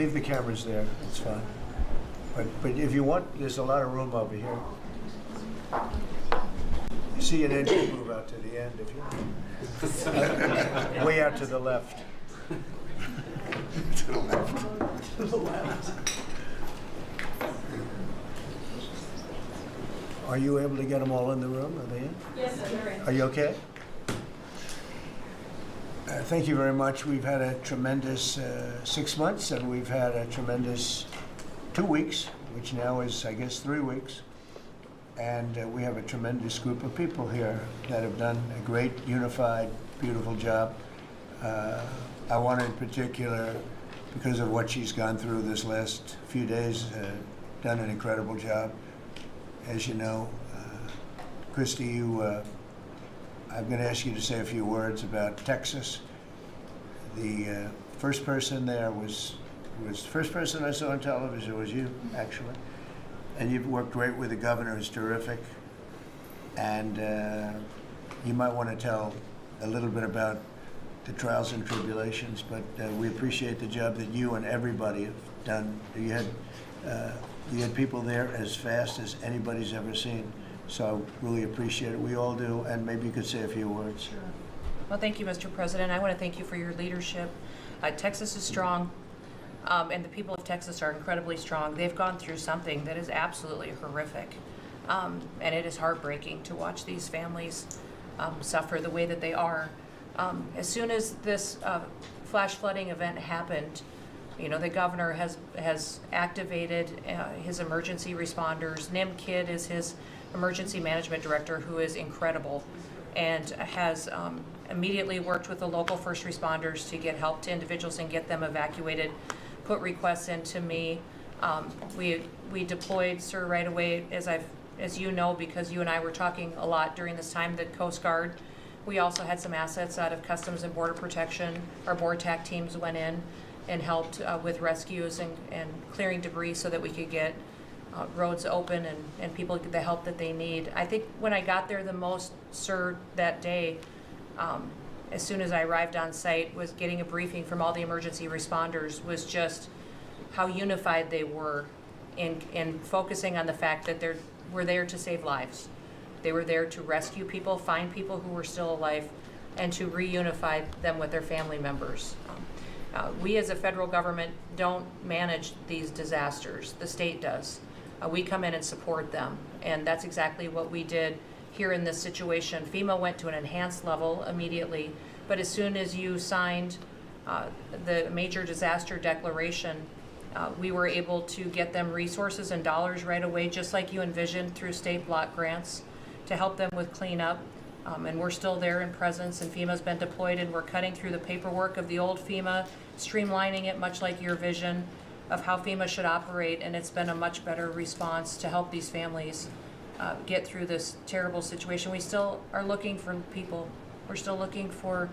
leave the cameras there. It's fine. But if you want, there's a lot of room over here. You see an engine move out to the end if you way out to the left. To the left. To the left. Are you able to get them all in the room? Are they in? Yes, sir. Are you okay? Thank you very much. We've had a tremendous 6 months, and we've had a tremendous 2 weeks, which now is, I guess, 3 weeks. And we have a tremendous group of people here that have done a great, unified, beautiful job. I want to, in particular, because of what she's gone through this last few days, done an incredible job. As you know, Christy, I'm going to ask you to say a few words about Texas. The first person there was the first person I saw on television was you, actually. And you've worked great with the governor, who's terrific. And you might want to tell a little bit about the trials and tribulations, but we appreciate the job that you and everybody have done. You had people there as fast as anybody's ever seen. So I really appreciate it. We all do. And maybe you could say a few words. Sure. Well, thank you, Mr. President. I want to thank you for your leadership. Texas is strong, and the people of Texas are incredibly strong. They've gone through something that is absolutely horrific, and it is heartbreaking to watch these families suffer the way that they are. As soon as this flash flooding event happened, the governor has activated his emergency responders. Nim Kidd is his emergency management director, who is incredible, and has immediately worked with the local first responders to get help to individuals and get them evacuated, put requests in to me. We deployed, sir, right away, as you know, because you and I were talking a lot during this time, the Coast Guard. We also had some assets out of Customs and Border Protection. Our board TAC teams went in and helped with rescues and clearing debris so that we could get roads open and people get the help that they need. I think when I got there the most, sir, that day, as soon as I arrived on site, was getting a briefing from all the emergency responders, was just how unified they were in focusing on the fact that we're there to save lives. They were there to rescue people, find people who were still alive, and to reunify them with their family members. We as a federal government don't manage these disasters. The state does. We come in and support them, and that's exactly what we did here in this situation. FEMA went to an enhanced level immediately, but as soon as you signed the major disaster declaration, we were able to get them resources and dollars right away, just like you envisioned, through state block grants to help them with cleanup. And we're still there in presence, and FEMA's been deployed, and we're cutting through the paperwork of the old FEMA, streamlining it much like your vision of how FEMA should operate, and it's been a much better response to help these families get through this terrible situation. We still are looking for people. We're still looking for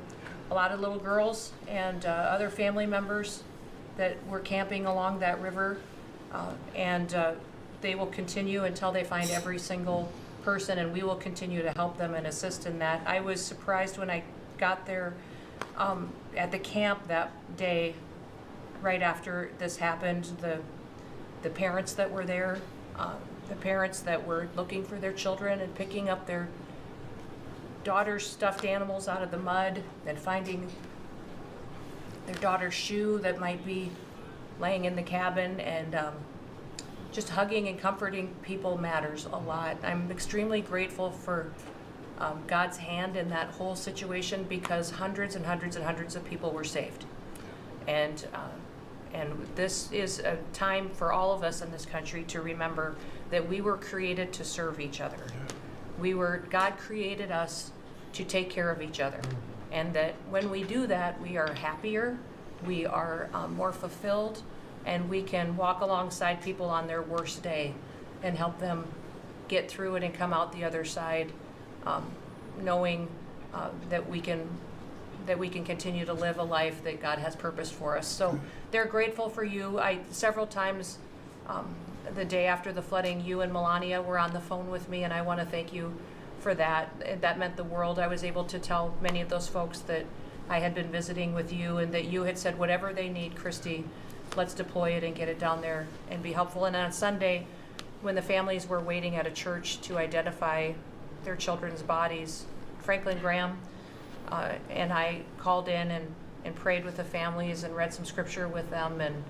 a lot of little girls and other family members that were camping along that river, and they will continue until they find every single person, and we will continue to help them and assist in that. I was surprised when I got there at the camp that day, right after this happened, the parents that were there, the parents that were looking for their children and picking up their daughter's stuffed animals out of the mud and finding their daughter's shoe that might be laying in the cabin, and just hugging and comforting people matters a lot. I'm extremely grateful for God's hand in that whole situation, because hundreds and hundreds and hundreds of people were saved. And this is a time for all of us in this country to remember that we were created to serve each other. God created us to take care of each other. And that when we do that, we are happier, we are more fulfilled, and we can walk alongside people on their worst day and help them get through it and come out the other side, knowing that we can continue to live a life that God has purposed for us. So they're grateful for you. Several times the day after the flooding, you and Melania were on the phone with me, and I want to thank you for that. That meant the world. I was able to tell many of those folks that I had been visiting with you, and that you had said whatever they need, Christy, let's deploy it and get it down there and be helpful. And on Sunday, when the families were waiting at a church to identify their children's bodies, Franklin Graham and I called in and prayed with the families and read some scripture with them, and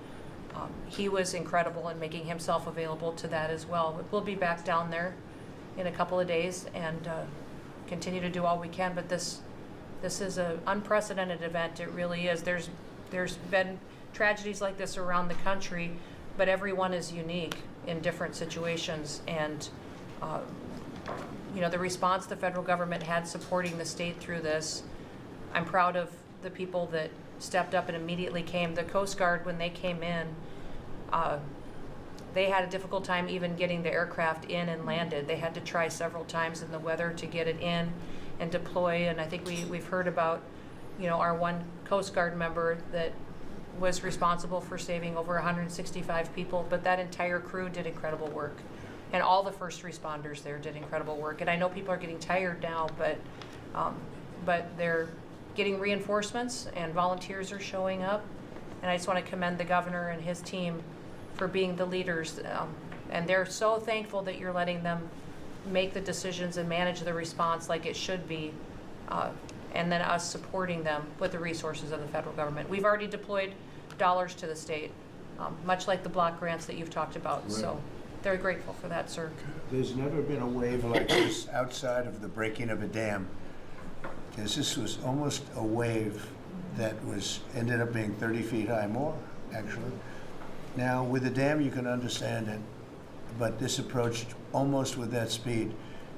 he was incredible in making himself available to that as well. We'll be back down there in a couple of days and continue to do all we can, but this is an unprecedented event. It really is. There's been tragedies like this around the country, but everyone is unique in different situations, and the response the federal government had supporting the state through this, I'm proud of the people that stepped up and immediately came. The Coast Guard, when they came in, they had a difficult time even getting the aircraft in and landed. They had to try several times in the weather to get it in and deploy, and I think we've heard about, our one Coast Guard member that was responsible for saving over 165 people, but that entire crew did incredible work. And all the first responders there did incredible work. And I know people are getting tired now, but they're getting reinforcements and volunteers are showing up. And I just want to commend the governor and his team for being the leaders. And they're so thankful that you're letting them make the decisions and manage the response like it should be. And then us supporting them with the resources of the federal government. We've already deployed dollars to the state, much like the block grants that you've talked about. Right. So very grateful for that, sir. There's never been a wave like this outside of the breaking of a dam, because this was almost a wave that ended up being 30 feet high, more actually. Now with the dam you can understand it, but this approached almost with that speed.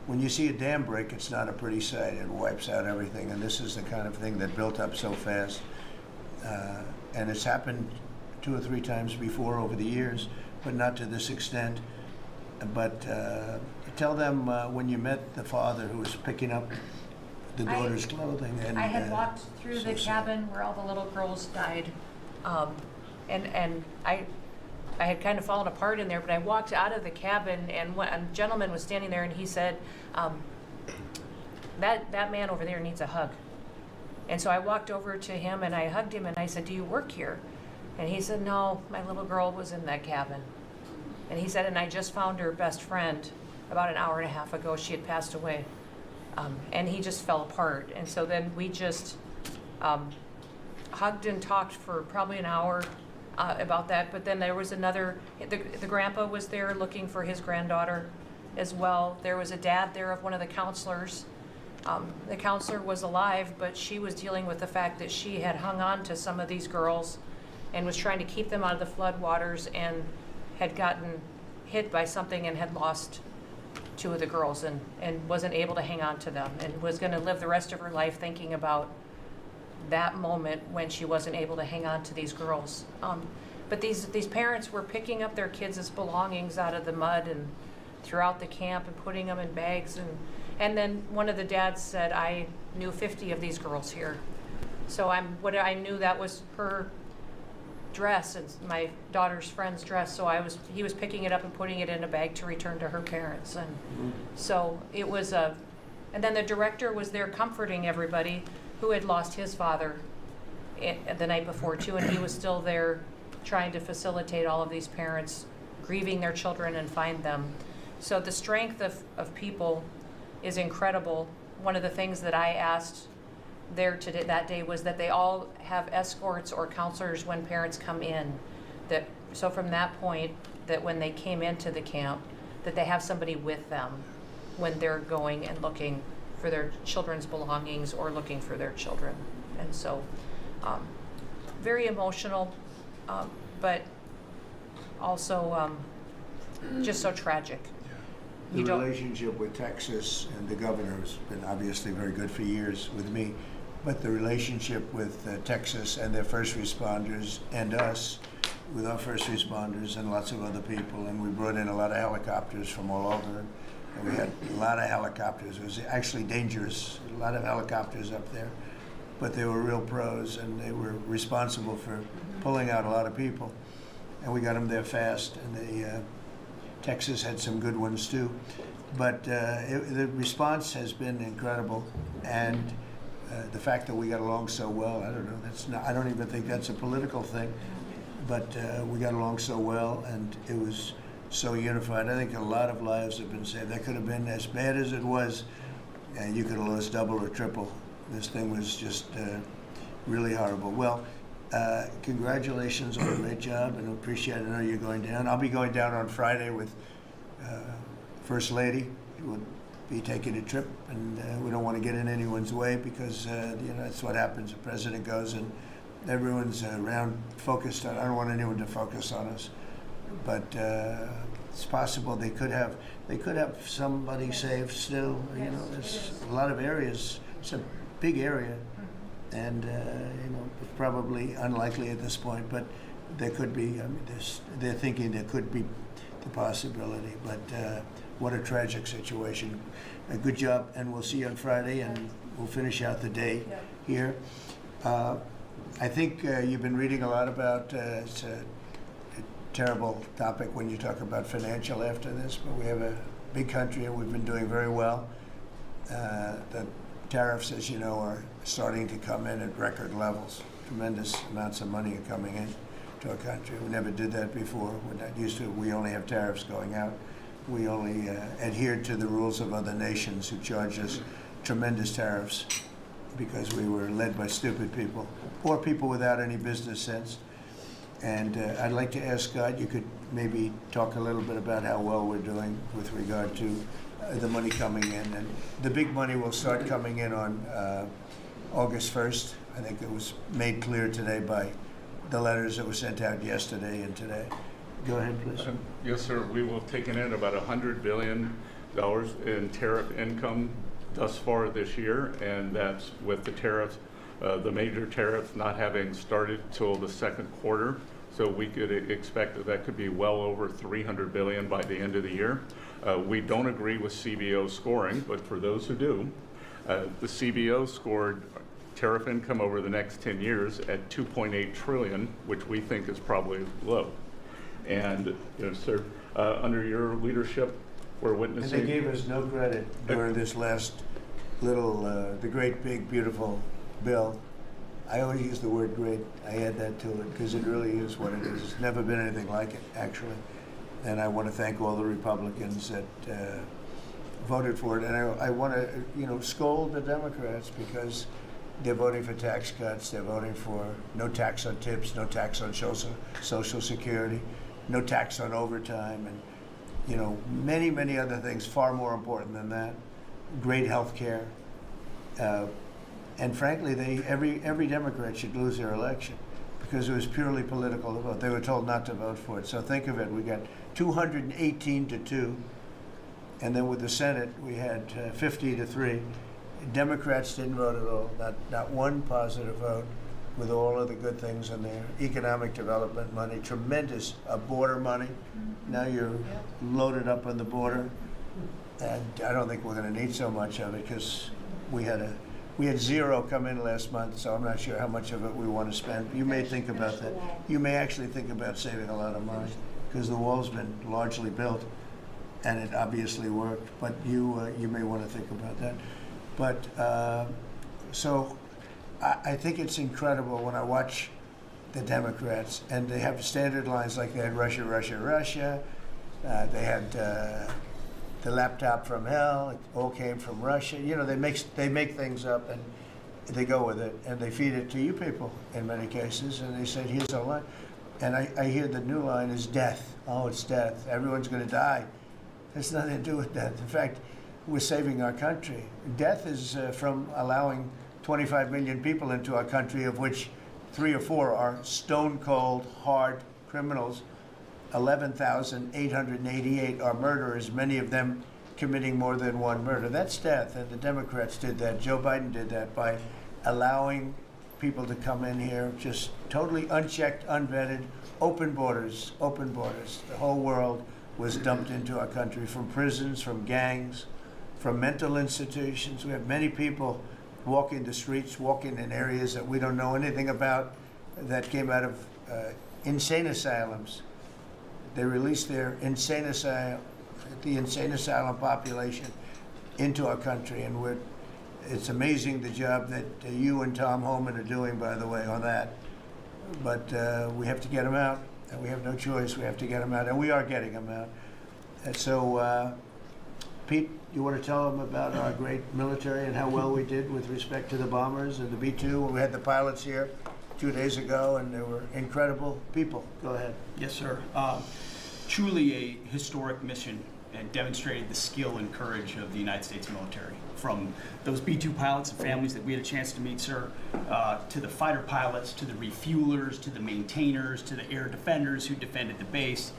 When you see a dam break, it's not a pretty sight. It wipes out everything, and this is the kind of thing that built up so fast. And it's happened 2 or 3 times before over the years, but not to this extent. But tell them when you met the father who was picking up the daughter's clothing. And I had walked through the sad. cabin where all the little girls died, and I had kind of fallen apart in there, but I walked out of the cabin, and a gentleman was standing there, and he said, that man over there needs a hug. And so I walked over to him, and I hugged him, and I said, do you work here? And he said, no, my little girl was in that cabin. And he said, and I just found her best friend about an hour and a half ago. She had passed away. And he just fell apart. And so then we just hugged and talked for probably an hour about that. But then there was the grandpa was there looking for his granddaughter as well. There was a dad there of one of the counselors. The counselor was alive, but she was dealing with the fact that she had hung on to some of these girls and was trying to keep them out of the floodwaters, and had gotten hit by something and had lost 2 of the girls and wasn't able to hang on to them, and was going to live the rest of her life thinking about that moment when she wasn't able to hang on to these girls. But these parents were picking up their kids' belongings out of the mud and throughout the camp and putting them in bags. And then one of the dads said, I knew 50 of these girls here. So I knew that was her dress and my daughter's friend's dress, so he was picking it up and putting it in a bag to return to her parents. And so it was and then the director was there comforting everybody who had lost his father the night before too, and he was still there trying to facilitate all of these parents grieving their children and find them. So the strength of people is incredible. One of the things that I asked there today, that day, was that they all have escorts or counselors when parents come in. So from that point, that when they came into the camp, that they have somebody with them when they're going and looking for their children's belongings or looking for their children. And so very emotional, but also just so tragic. The relationship with Texas and the governor has been obviously very good for years with me, but the relationship with Texas and their first responders and us with our first responders and lots of other people, and we brought in a lot of helicopters from all over, and we had a lot of helicopters. It was actually dangerous, a lot of helicopters up there, but they were real pros, and they were responsible for pulling out a lot of people, and we got them there fast, and Texas had some good ones too, but the response has been incredible, and the fact that we got along so well, I don't know. I don't even think that's a political thing. but we got along so well, and it was so unified. I think a lot of lives have been saved. That could have been as bad as it was, and you could have lost double or triple. This thing was just really horrible. Well, congratulations on a great job, and appreciate it. I know you're going down. I'll be going down on Friday with First Lady. We'll be taking a trip, and we don't want to get in anyone's way because that's what happens. The president goes, and everyone's around focused on. I don't want anyone to focus on us, but it's possible they could have somebody saved still. There's a lot of areas. It's a big area, and it's probably unlikely at this point, but there could be. I mean, they're thinking there could be the possibility, but what a tragic situation. A good job, and we'll see you on Friday, and we'll finish out the day here. I think you've been reading a lot about, it's a terrible topic when you talk about financial after this, but we have a big country and we've been doing very well. The tariffs, as you know, are starting to come in at record levels. Tremendous amounts of money are coming in to our country. We never did that before. We're not used to it. We only have tariffs going out. We only adhered to the rules of other nations who charged us tremendous tariffs because we were led by stupid people or people without any business sense. And I'd like to ask Scott, you could maybe talk a little bit about how well we're doing with regard to the money coming in. And the big money will start coming in on August 1st. I think it was made clear today by the letters that were sent out yesterday and today. Go ahead, please. Yes, sir. We will have taken in about $100 billion in tariff income thus far this year, and that's with the tariffs, the major tariffs not having started till the second quarter. So we could expect that could be well over $300 billion by the end of the year. We don't agree with CBO scoring, but for those who do, the CBO scored tariff income over the next 10 years at $2.8 trillion, which we think is probably low. And, sir, under your leadership, we're witnessing. And they gave us no credit during this last little, the great, big, beautiful bill. I always use the word great. I add that to it because it really is what it is. It's never been anything like it, actually. And I want to thank all the Republicans that voted for it. And I want to, scold the Democrats because they're voting for tax cuts. They're voting for no tax on tips, no tax on Social Security, no tax on overtime, and many, many other things far more important than that. Great health care. And frankly, every Democrat should lose their election because it was purely political to vote. They were told not to vote for it. So think of it, we got 218 to 2, and then with the Senate, we had 50 to 3. Democrats didn't vote at all, not one positive vote, with all of the good things in there. Economic development money, tremendous border money. Now you're loaded up on the border, and I don't think we're going to need so much of it because we had zero come in last month, so I'm not sure how much of it we want to spend. You may think about that. You may actually think about saving a lot of money because the wall's been largely built, and it obviously worked. But you may want to think about that. But so I think it's incredible when I watch the Democrats, and they have standard lines like they had Russia, Russia, Russia. They had the laptop from hell. It all came from Russia. They make things up and they go with it, and they feed it to you people in many cases. And they said, "Here's our line," and I hear the new line is death. Oh, it's death. Everyone's going to die. It has nothing to do with death. In fact, we're saving our country. Death is from allowing 25 million people into our country, of which 3 or 4 are stone-cold, hard criminals. 11,888 are murderers, many of them committing more than one murder. That's death, and the Democrats did that. Joe Biden did that by allowing people to come in here, just totally unchecked, unvetted, open borders, open borders. The whole world was dumped into our country, from prisons, from gangs, from mental institutions. We have many people walking the streets, walking in areas that we don't know anything about, that came out of insane asylums. They released their the insane asylum population into our country, and it's amazing the job that you and Tom Homan are doing, by the way, on that. but we have to get them out. And we have no choice. We have to get them out, and we are getting them out. And so, Pete, you want to tell them about our great military and how well we did with respect to the bombers and the B-2? We had the pilots here 2 days ago, and they were incredible people. Go ahead. Yes, sir. Truly a historic mission, and demonstrated the skill and courage of the United States military. From those B-2 pilots and families that we had a chance to meet, sir, to the fighter pilots, to the refuelers, to the maintainers, to the air defenders who defended the base.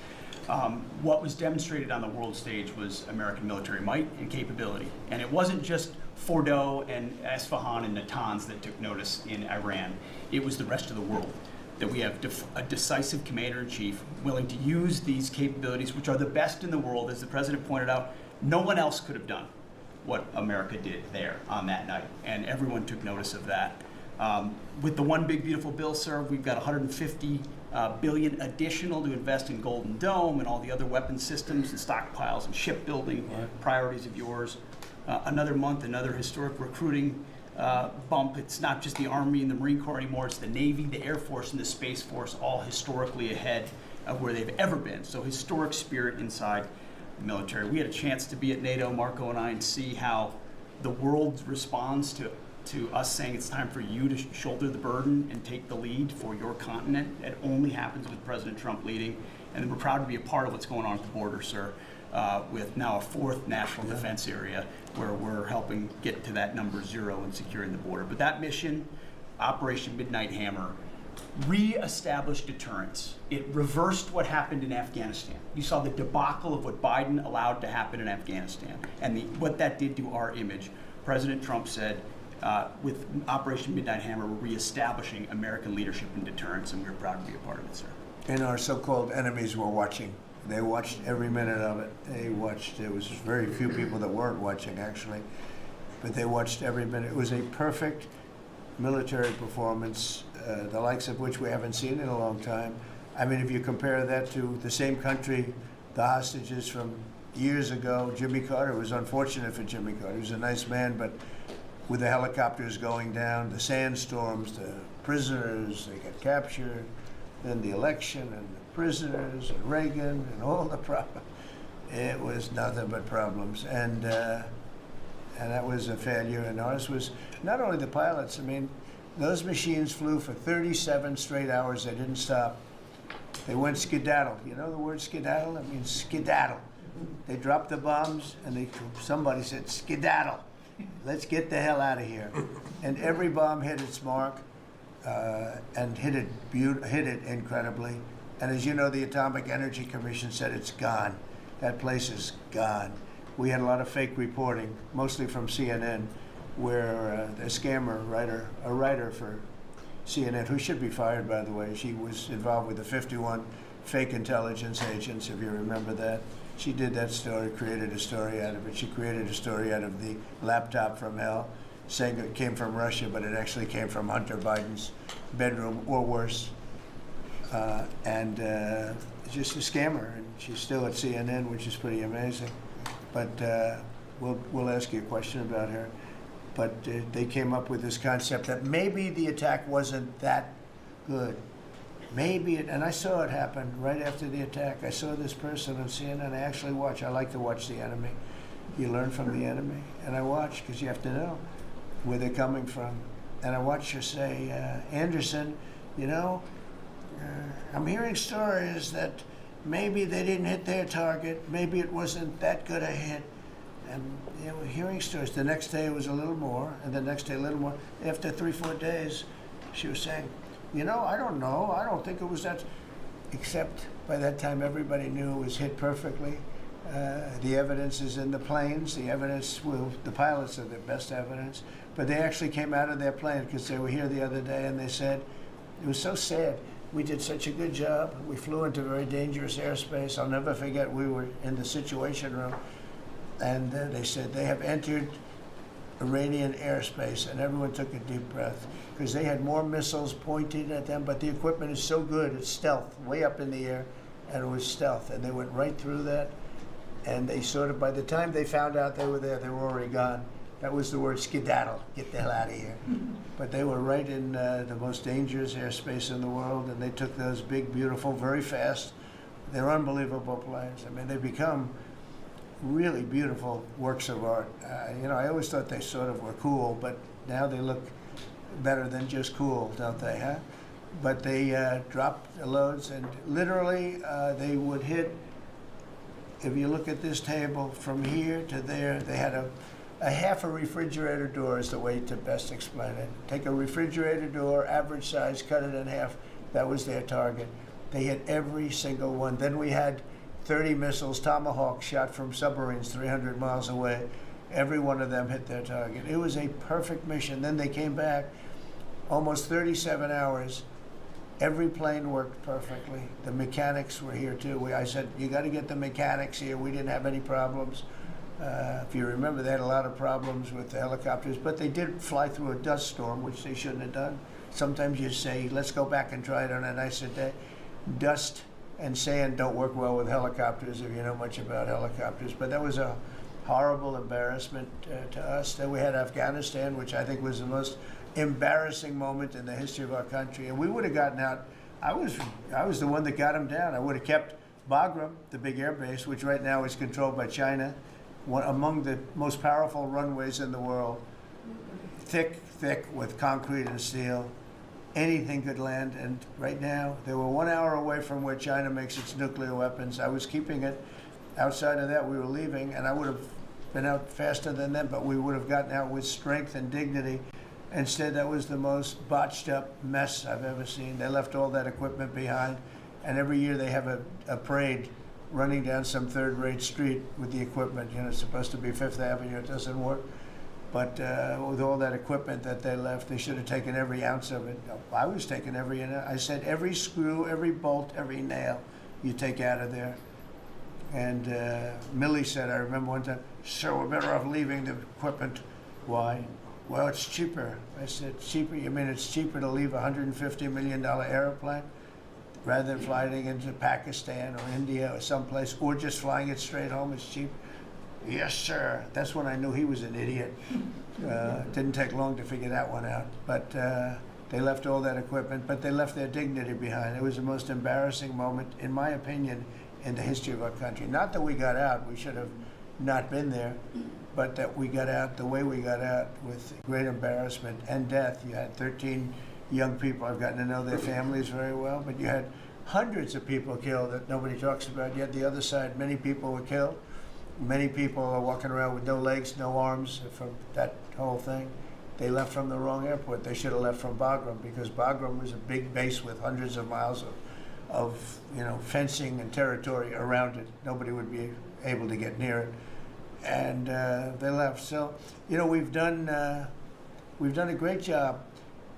What was demonstrated on the world stage was American military might and capability. And it wasn't just Fordo and Esfahan and Natanz that took notice in Iran. It was the rest of the world. That we have a decisive commander-in-chief willing to use these capabilities, which are the best in the world. As the president pointed out, no one else could have done what America did there on that night, and everyone took notice of that. With the One Big Beautiful Bill, sir, we've got $150 billion additional to invest in Golden Dome and all the other weapons systems and stockpiles and shipbuilding priorities of yours. Another month, another historic recruiting bump. It's not just the Army and the Marine Corps anymore, it's the Navy, the Air Force, and the Space Force, all historically ahead of where they've ever been. So historic spirit inside the military. We had a chance to be at NATO, Marco and I, and see how the world responds to us saying it's time for you to shoulder the burden and take the lead for your continent. It only happens with President Trump leading. And we're proud to be a part of what's going on at the border, sir, with now a fourth national defense area where we're helping get to that number 0 and securing the border. But that mission, Operation Midnight Hammer, re-established deterrence. It reversed what happened in Afghanistan. You saw the debacle of what Biden allowed to happen in Afghanistan and what that did to our image. President Trump said, with Operation Midnight Hammer, we're reestablishing American leadership and deterrence, and we're proud to be a part of it, sir. And our so-called enemies were watching. They watched every minute of it. They watched. There was very few people that weren't watching, actually, but they watched every minute. It was a perfect military performance, the likes of which we haven't seen in a long time. I mean, if you compare that to the same country, the hostages from years ago, Jimmy Carter, it was unfortunate for Jimmy Carter. He was a nice man, but with the helicopters going down, the sandstorms, the prisoners, they got captured, then the election and the prisoners and Reagan and all the problems. It was nothing but problems. And that was a failure. And ours was not only the pilots. I mean, those machines flew for 37 straight hours. They didn't stop. They went skedaddle. You know the word skedaddle? It means skedaddle. They dropped the bombs and somebody said, skedaddle. Let's get the hell out of here. And every bomb hit its mark and hit it incredibly. And as you know, the Atomic Energy Commission said it's gone. That place is gone. We had a lot of fake reporting, mostly from CNN, where a scammer writer, a writer for CNN, who should be fired, by the way, she was involved with the 51 fake intelligence agents, if you remember that. She did that story, created a story out of it. She created a story out of the laptop from hell, saying it came from Russia, but it actually came from Hunter Biden's bedroom, or worse. Just a scammer, and she's still at CNN, which is pretty amazing. But we'll ask you a question about her. But they came up with this concept that maybe the attack wasn't that good. Maybe and I saw it happen right after the attack. I saw this person on CNN. I actually watch. I like to watch the enemy. You learn from the enemy, and I watch because you have to know where they're coming from. And I watched her say, Anderson, you know, I'm hearing stories that maybe they didn't hit their target. Maybe it wasn't that good a hit. And you know, hearing stories. The next day it was a little more, and the next day a little more. After 3-4 days, she was saying, you know, I don't know. I don't think it was that. Except by that time, everybody knew it was hit perfectly. The evidence is in the planes. The evidence the pilots are the best evidence. But they actually came out of their plane because they were here the other day, and they said, it was so sad. We did such a good job. We flew into very dangerous airspace. I'll never forget, we were in the Situation Room, and they said they have entered Iranian airspace, and everyone took a deep breath because they had more missiles pointing at them, but the equipment is so good, it's stealth, way up in the air, and it was stealth, and they went right through that, and they sort of, by the time they found out they were there, they were already gone, That was the word skedaddle, get the hell out of here. But they were right in the most dangerous airspace in the world, and they took those big, beautiful, very fast. They're unbelievable planes. I mean, they become really beautiful works of art. I always thought they sort of were cool, but now they look better than just cool, don't they, huh? But they dropped the loads, and literally they would hit, if you look at this table, from here to there, they had a half a refrigerator door is the way to best explain it. Take a refrigerator door, average size, cut it in half. That was their target. They hit every single one. Then we had 30 missiles, Tomahawk, shot from submarines 300 miles away. Every one of them hit their target. It was a perfect mission. Then they came back, almost 37 hours. Every plane worked perfectly. The mechanics were here too. I said, you got to get the mechanics here. We didn't have any problems. If you remember, they had a lot of problems with the helicopters, but they did fly through a dust storm, which they shouldn't have done. Sometimes you say, let's go back and try it on a nicer day. Dust and sand don't work well with helicopters if you know much about helicopters, but that was a horrible embarrassment to us. Then we had Afghanistan, which I think was the most embarrassing moment in the history of our country, and we would have gotten out. I was the one that got them down. I would have kept Bagram, the big air base, which right now is controlled by China, one among the most powerful runways in the world, thick with concrete and steel. Anything could land, and right now they were 1 hour away from where China makes its nuclear weapons. I was keeping it. Outside of that, we were leaving, and I would have been out faster than them, but we would have gotten out with strength and dignity. Instead, that was the most botched up mess I've ever seen. They left all that equipment behind, and every year they have a parade running down some third-rate street with the equipment. It's supposed to be Fifth Avenue. It doesn't work. But with all that equipment that they left, they should have taken every ounce of it. I was taking every ounce. I said every screw, every bolt, every nail you take out of there. And Millie said, I remember one time, sir, we're better off leaving the equipment. Why? Well, it's cheaper. I said, cheaper? You mean it's cheaper to leave a $150 million airplane rather than flying it into Pakistan or India or someplace, or just flying it straight home? It's cheap. Yes, sir. That's when I knew he was an idiot. Didn't take long to figure that one out. But they left all that equipment, but they left their dignity behind. It was the most embarrassing moment, in my opinion, in the history of our country. Not that we got out. We should have not been there, but that we got out the way we got out, with great embarrassment and death. You had 13 young people. I've gotten to know their families very well, but you had hundreds of people killed that nobody talks about. Yet the other side, many people were killed. Many people are walking around with no legs, no arms from that whole thing. They left from the wrong airport. They should have left from Bagram, because Bagram was a big base with hundreds of miles of fencing and territory around it. Nobody would be able to get near it. And they left. So, we've done a great job.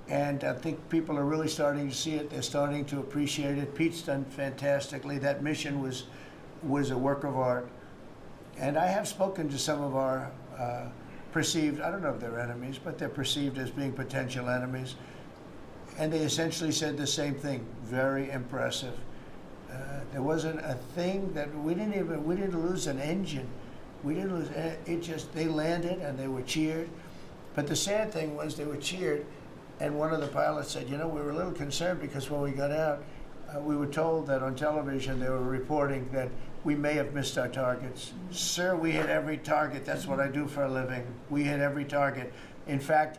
And I think people are really starting to see it. They're starting to appreciate it. Pete's done fantastically. That mission was a work of art. And I have spoken to some of our perceived, I don't know if they're enemies, but they're perceived as being potential enemies. And they essentially said the same thing. Very impressive. There wasn't a thing that we didn't lose an engine. We didn't lose it. They landed and they were cheered. But the sad thing was they were cheered, and one of the pilots said, we were a little concerned because when we got out, we were told that on television they were reporting that we may have missed our targets. Sir, we hit every target. That's what I do for a living. We hit every target. In fact,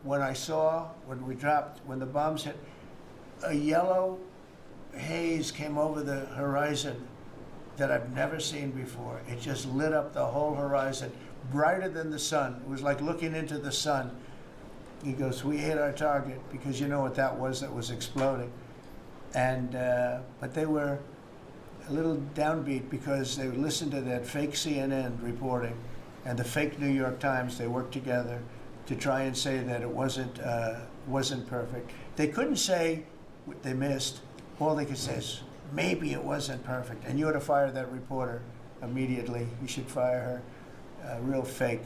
when the bombs hit, a yellow haze came over the horizon that I've never seen before. It just lit up the whole horizon, brighter than the sun. It was like looking into the sun. He goes, we hit our target, because you know what that was exploding. And but they were a little downbeat because they listened to that fake CNN reporting and the fake New York Times. They worked together to try and say that it wasn't perfect. They couldn't say what they missed. All they could say is, maybe it wasn't perfect. And you ought to fire that reporter immediately. You should fire her. Real fake.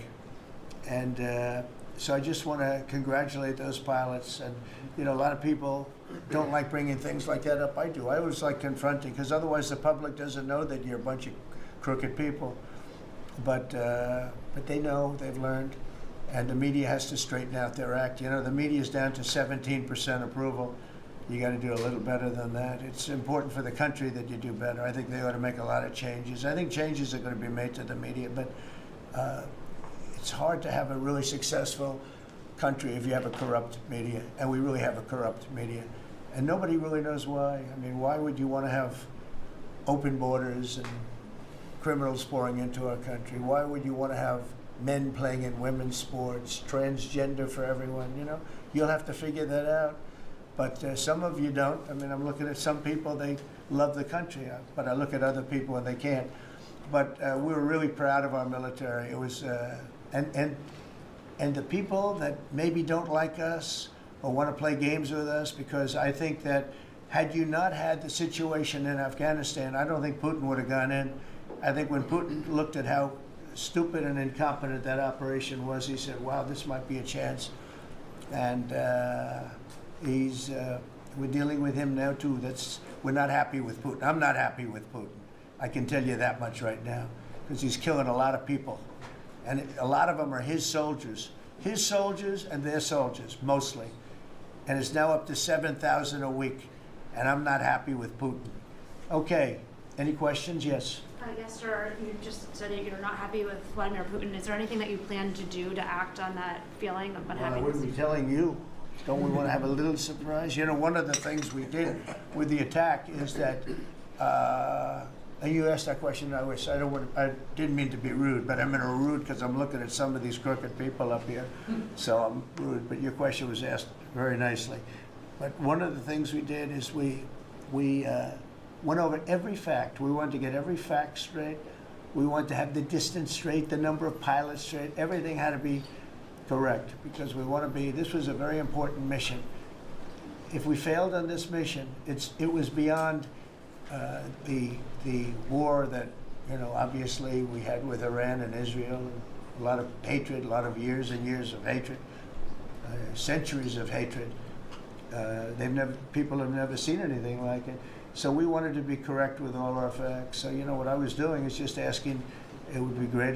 And so I just want to congratulate those pilots. And a lot of people don't like bringing things like that up. I do. I always like confronting, because otherwise the public doesn't know that you're a bunch of crooked people. But they know, they've learned. And the media has to straighten out their act. You know, the media is down to 17% approval. You got to do a little better than that. It's important for the country that you do better. I think they ought to make a lot of changes. I think changes are going to be made to the media, but it's hard to have a really successful country if you have a corrupt media, and we really have a corrupt media. And nobody really knows why. I mean, why would you want to have open borders and criminals pouring into our country? Why would you want to have men playing in women's sports, transgender for everyone? You know, you'll have to figure that out. But some of you don't. I mean, I'm looking at some people, they love the country, but I look at other people and they can't. But we were really proud of our military. It was, and the people that maybe don't like us or want to play games with us, because I think that had you not had the situation in Afghanistan, I don't think Putin would have gone in. I think when Putin looked at how stupid and incompetent that operation was, he said, wow, this might be a chance. And we're dealing with him now too. We're not happy with Putin. I'm not happy with Putin. I can tell you that much right now, because he's killing a lot of people. And a lot of them are his soldiers and their soldiers, mostly. And it's now up to 7,000 a week. And I'm not happy with Putin. Okay, any questions? Yes. Yes, sir. You just said that you're not happy with Vladimir Putin. Is there anything that you plan to do to act on that feeling of unhappiness? Well, I wouldn't be telling you. Don't we want to have a little surprise? You know, one of the things we did with the attack is that, and you asked that question, I didn't mean to be rude, but I'm rude because I'm looking at some of these crooked people up here, so I'm rude, but your question was asked very nicely. But one of the things we did is we went over every fact. We wanted to get every fact straight. We wanted to have the distance straight, the number of pilots straight. Everything had to be correct, because we want to be, this was a very important mission. If we failed on this mission, it was beyond the war that, you know, obviously we had with Iran and Israel, and a lot of hatred, a lot of years and years of hatred, centuries of hatred. People have never seen anything like it. So we wanted to be correct with all our facts. So, you know, what I was doing is just asking, it would be great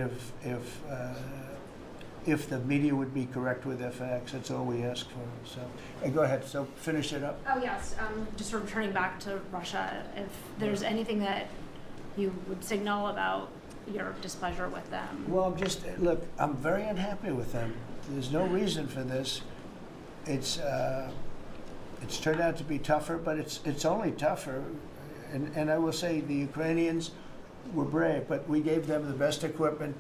if the media would be correct with their facts. That's all we ask for. So, hey, go ahead. So finish it up. Oh, yes. Just sort of turning back to Russia, if there's anything that you would signal about your displeasure with them. Well, look, I'm very unhappy with them. There's no reason for this. It's turned out to be tougher, but it's only tougher. And I will say the Ukrainians were brave, but we gave them the best equipment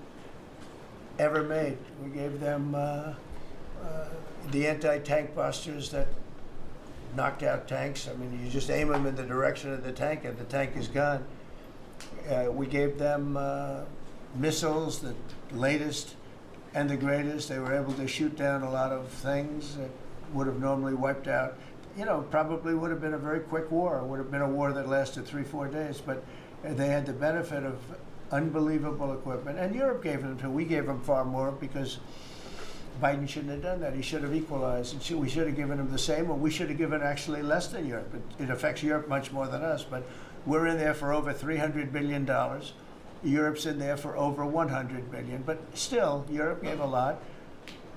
ever made. We gave them the anti-tank busters that knocked out tanks. I mean, you just aim them in the direction of the tank and the tank is gone. We gave them missiles, the latest and the greatest. They were able to shoot down a lot of things that would have normally wiped out. You know, probably would have been a very quick war. It would have been a war that lasted 3-4 days, but they had the benefit of unbelievable equipment. And Europe gave them too. We gave them far more because Biden shouldn't have done that. He should have equalized. And we should have given him the same, or we should have given actually less than Europe. It affects Europe much more than us, but we're in there for over $300 billion. Europe's in there for over $100 billion, but still, Europe gave a lot.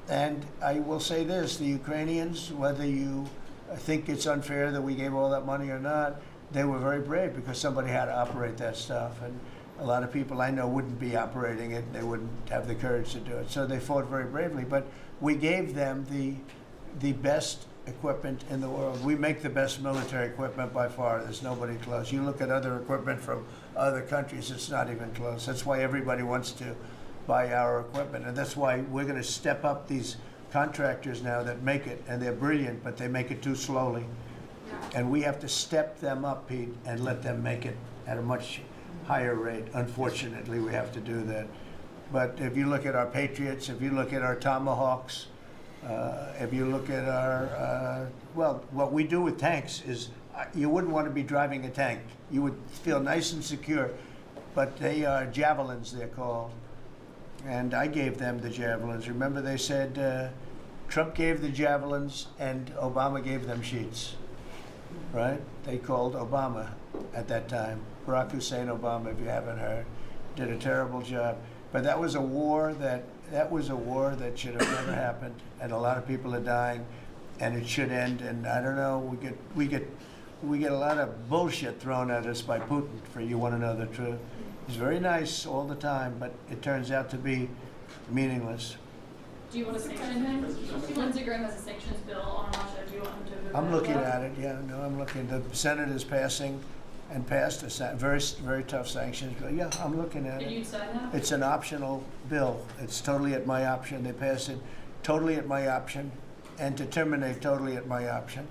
And I will say this, the Ukrainians, whether you think it's unfair that we gave all that money or not, they were very brave because somebody had to operate that stuff. And a lot of people I know wouldn't be operating it. They wouldn't have the courage to do it. So they fought very bravely. But we gave them the best equipment in the world. We make the best military equipment by far. There's nobody close. You look at other equipment from other countries, it's not even close. That's why everybody wants to buy our equipment. And that's why we're going to step up these contractors now that make it, and they're brilliant, but they make it too slowly. And we have to step them up, Pete, and let them make it at a much higher rate. Unfortunately, we have to do that. But if you look at our Patriots, if you look at our Tomahawks, if you look at our, well, what we do with tanks is, you wouldn't want to be driving a tank. You would feel nice and secure, but they are javelins, they're called. And I gave them the javelins. Remember they said Trump gave the javelins and Obama gave them sheets, right? They called Obama at that time. Barack Hussein Obama, if you haven't heard, did a terrible job. But that was a war that should have never happened, and a lot of people are dying, and it should end. And I don't know, we get a lot of bullshit thrown at us by Putin. For you want to know the truth, he's very nice all the time, but it turns out to be meaningless. Do you want to sanction him? Lindsey Graham has a sanctions bill on Russia. Do you want him to? I'm looking at it. Yeah, no, I'm looking. The Senate is passed a very tough sanctions bill. Yeah, I'm looking at it. And you'd sign that? It's an optional bill. It's totally at my option. They passed it totally at my option, and to terminate totally at my option.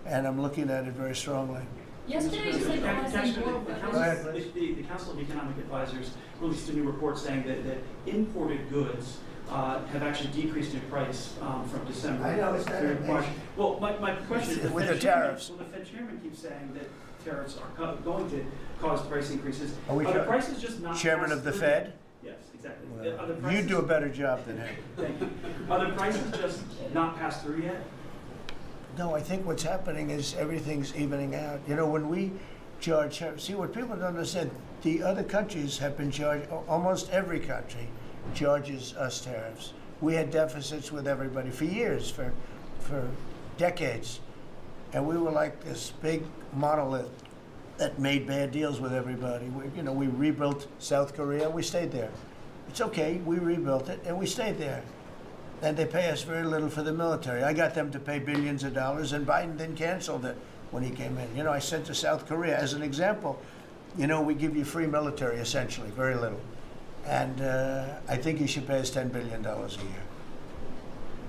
And I'm looking at it very strongly. Yesterday, you said the Council of Economic Advisors released a new report saying that imported goods have actually decreased in price from December. I know, it's not through an March. issue. Well, my question is, With the tariffs. Well, the Fed chairman keeps saying that tariffs are going to cause price increases. Are we the prices just not Chairman passed of the through? Fed? Yes, exactly. Well, Are the you prices, do a better job than him. Thank you. Are the prices just not passed through yet? No, I think what's happening is everything's evening out. You know, when we charge, see what people don't understand, the other countries have been charged, almost every country charges us tariffs. We had deficits with everybody for years, for decades. And we were like this big monolith that made bad deals with everybody. We rebuilt South Korea, we stayed there. It's okay, we rebuilt it and we stayed there. And they pay us very little for the military. I got them to pay billions of dollars, and Biden then canceled it when he came in. I sent to South Korea as an example. We give you free military, essentially, very little. And I think you should pay us $10 billion a year.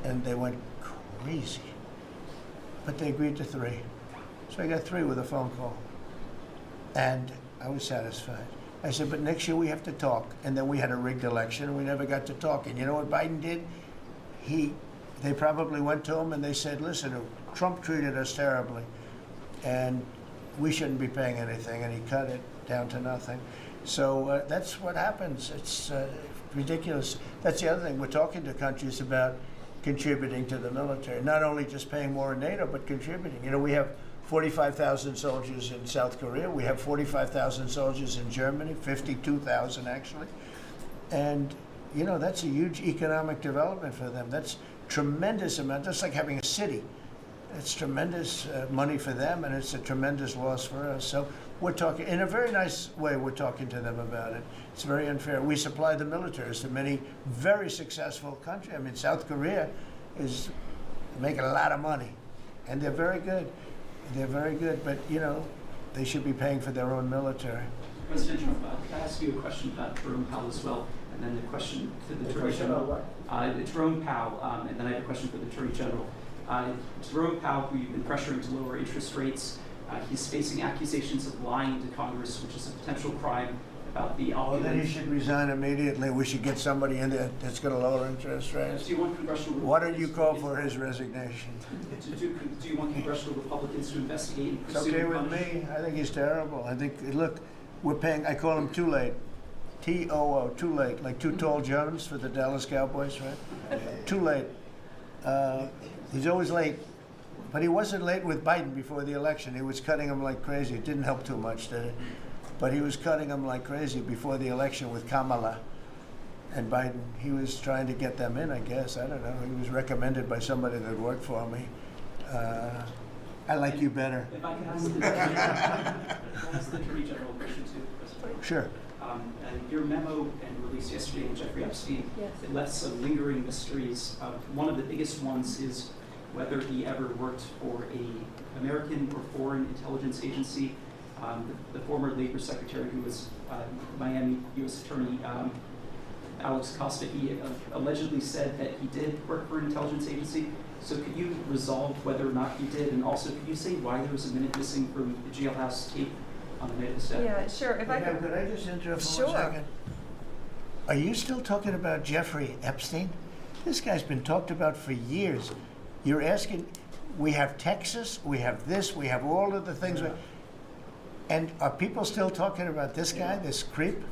And they went crazy. But they agreed to 3. So I got 3 with a phone call. And I was satisfied. I said, but next year we have to talk. And then we had a rigged election, and we never got to talk. And you know what Biden did? They probably went to him and they said, listen, Trump treated us terribly, and we shouldn't be paying anything, and he cut it down to nothing. So that's what happens. It's ridiculous. That's the other thing. We're talking to countries about contributing to the military, not only just paying more in NATO, but contributing. We have 45,000 soldiers in South Korea. We have 45,000 soldiers in Germany, 52,000 actually. And that's a huge economic development for them. That's tremendous amount, just like having a city. It's tremendous money for them, and it's a tremendous loss for us. So we're talking, in a very nice way, we're talking to them about it. It's very unfair. We supply the militaries to many very successful countries. I mean, South Korea is making a lot of money, and they're very good. They're very good, but, they should be paying for their own military. President Trump, can I ask you a question about Jerome Powell as well? And then the question to the Attorney General. Jerome Powell, and then I have a question for the Attorney General. Jerome Powell, who you've been pressuring to lower interest rates, he's facing accusations of lying to Congress, which is a potential crime about the opulence. Well, then he should resign immediately. We should get somebody in there that's going to lower interest rates. Do you want congressional Why don't you call for his resignation? Do you want congressional Republicans to investigate and It's pursue okay and with punish? me. I think he's terrible. I think, look, we're paying, I call him too late. T-O-O, too late, like Too Tall Jones for the Dallas Cowboys, right? Too late. He's always late. But he wasn't late with Biden before the election. He was cutting him like crazy. It didn't help too much, did it? But he was cutting him like crazy before the election with Kamala and Biden. He was trying to get them in, I guess. I don't know. He was recommended by somebody that worked for me. I like you better. If I can ask the Attorney General a question too, President. Sure. And your memo and release yesterday on Jeffrey Epstein, it left some lingering mysteries. One of the biggest ones is whether he ever worked for a American or foreign intelligence agency. The former Labor Secretary, who was Miami U.S. Attorney Alex Acosta, he allegedly said that he did work for an intelligence agency. So could you resolve whether or not he did? And also, could you say why there was a minute missing from the jailhouse tape on the night of the step? Yeah, sure. If I Could I just interrupt for Sure. 1 second? Are you still talking about Jeffrey Epstein? This guy's been talked about for years. You're asking, we have Texas, we have this, we have all of the things. And are people still talking about this guy, this creep?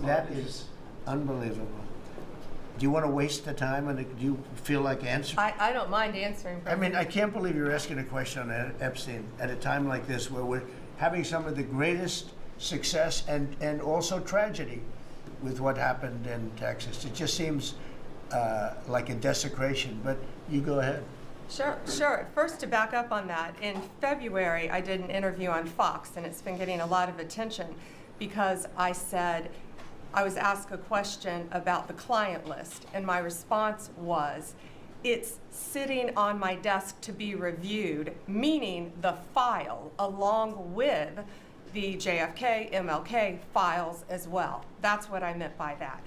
That is unbelievable. Do you want to waste the time, and do you feel like answering? I don't mind answering. I mean, I can't believe you're asking a question on Epstein at a time like this, where we're having some of the greatest success and also tragedy with what happened in Texas. It just seems like a desecration, but you go ahead. Sure. First, to back up on that, in February, I did an interview on Fox, and it's been getting a lot of attention because I said, I was asked a question about the client list, and my response was, it's sitting on my desk to be reviewed, meaning the file, along with the JFK, MLK files as well. That's what I meant by that.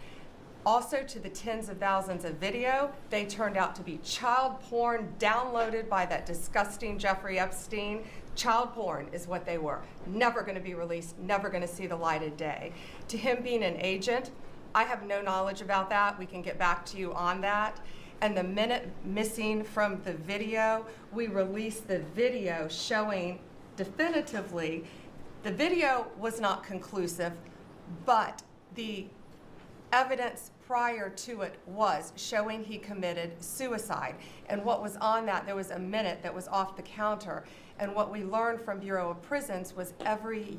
Also, to the tens of thousands of video, they turned out to be child porn downloaded by that disgusting Jeffrey Epstein. Child porn is what they were. Never going to be released, never going to see the light of day. To him being an agent, I have no knowledge about that. We can get back to you on that. And the minute missing from the video, we released the video showing definitively the video was not conclusive, but the evidence prior to it was showing he committed suicide. And what was on that, there was a minute that was off the counter. And what we learned from Bureau of Prisons was every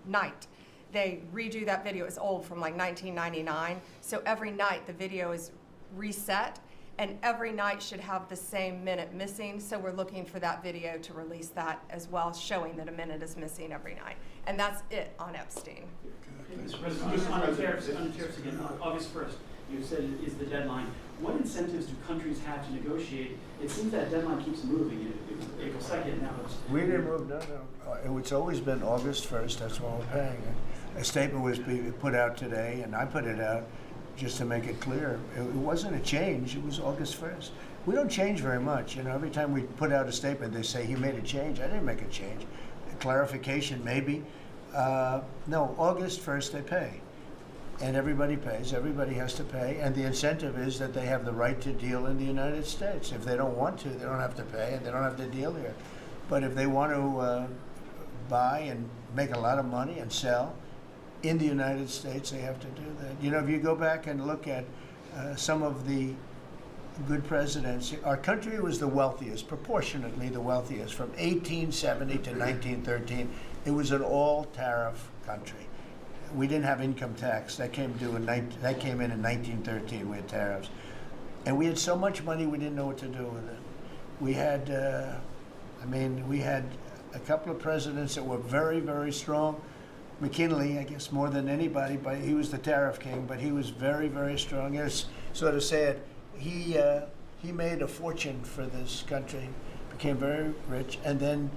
night, they redo that video. It's old, from like 1999. So every night the video is reset, and every night should have the same minute missing. So we're looking for that video to release that as well, showing that a minute is missing every night. And that's it on Epstein. Mr. President, just on the tariffs again, August 1st, you said is the deadline. What incentives do countries have to negotiate? It seems that deadline keeps moving. It was April 2nd, now it's... We didn't move, no. It's always been August 1st, that's when we're paying it. A statement was put out today, and I put it out just to make it clear. It wasn't a change, it was August 1st. We don't change very much. Every time we put out a statement, they say, he made a change. I didn't make a change. A clarification, maybe. No, August 1st they pay. And everybody pays, everybody has to pay, and the incentive is that they have the right to deal in the United States. If they don't want to, they don't have to pay, and they don't have to deal here. But if they want to buy and make a lot of money and sell in the United States, they have to do that. If you go back and look at some of the good presidents, our country was the wealthiest, proportionately the wealthiest, from 1870 to 1913. It was an all-tariff country. We didn't have income tax. That came in in 1913. We had tariffs. And we had so much money we didn't know what to do with it. We had, we had a couple of presidents that were very, very strong. McKinley, I guess, more than anybody, but he was the tariff king, but he was very, very strong. It's sort of sad. He made a fortune for this country, became very rich, and then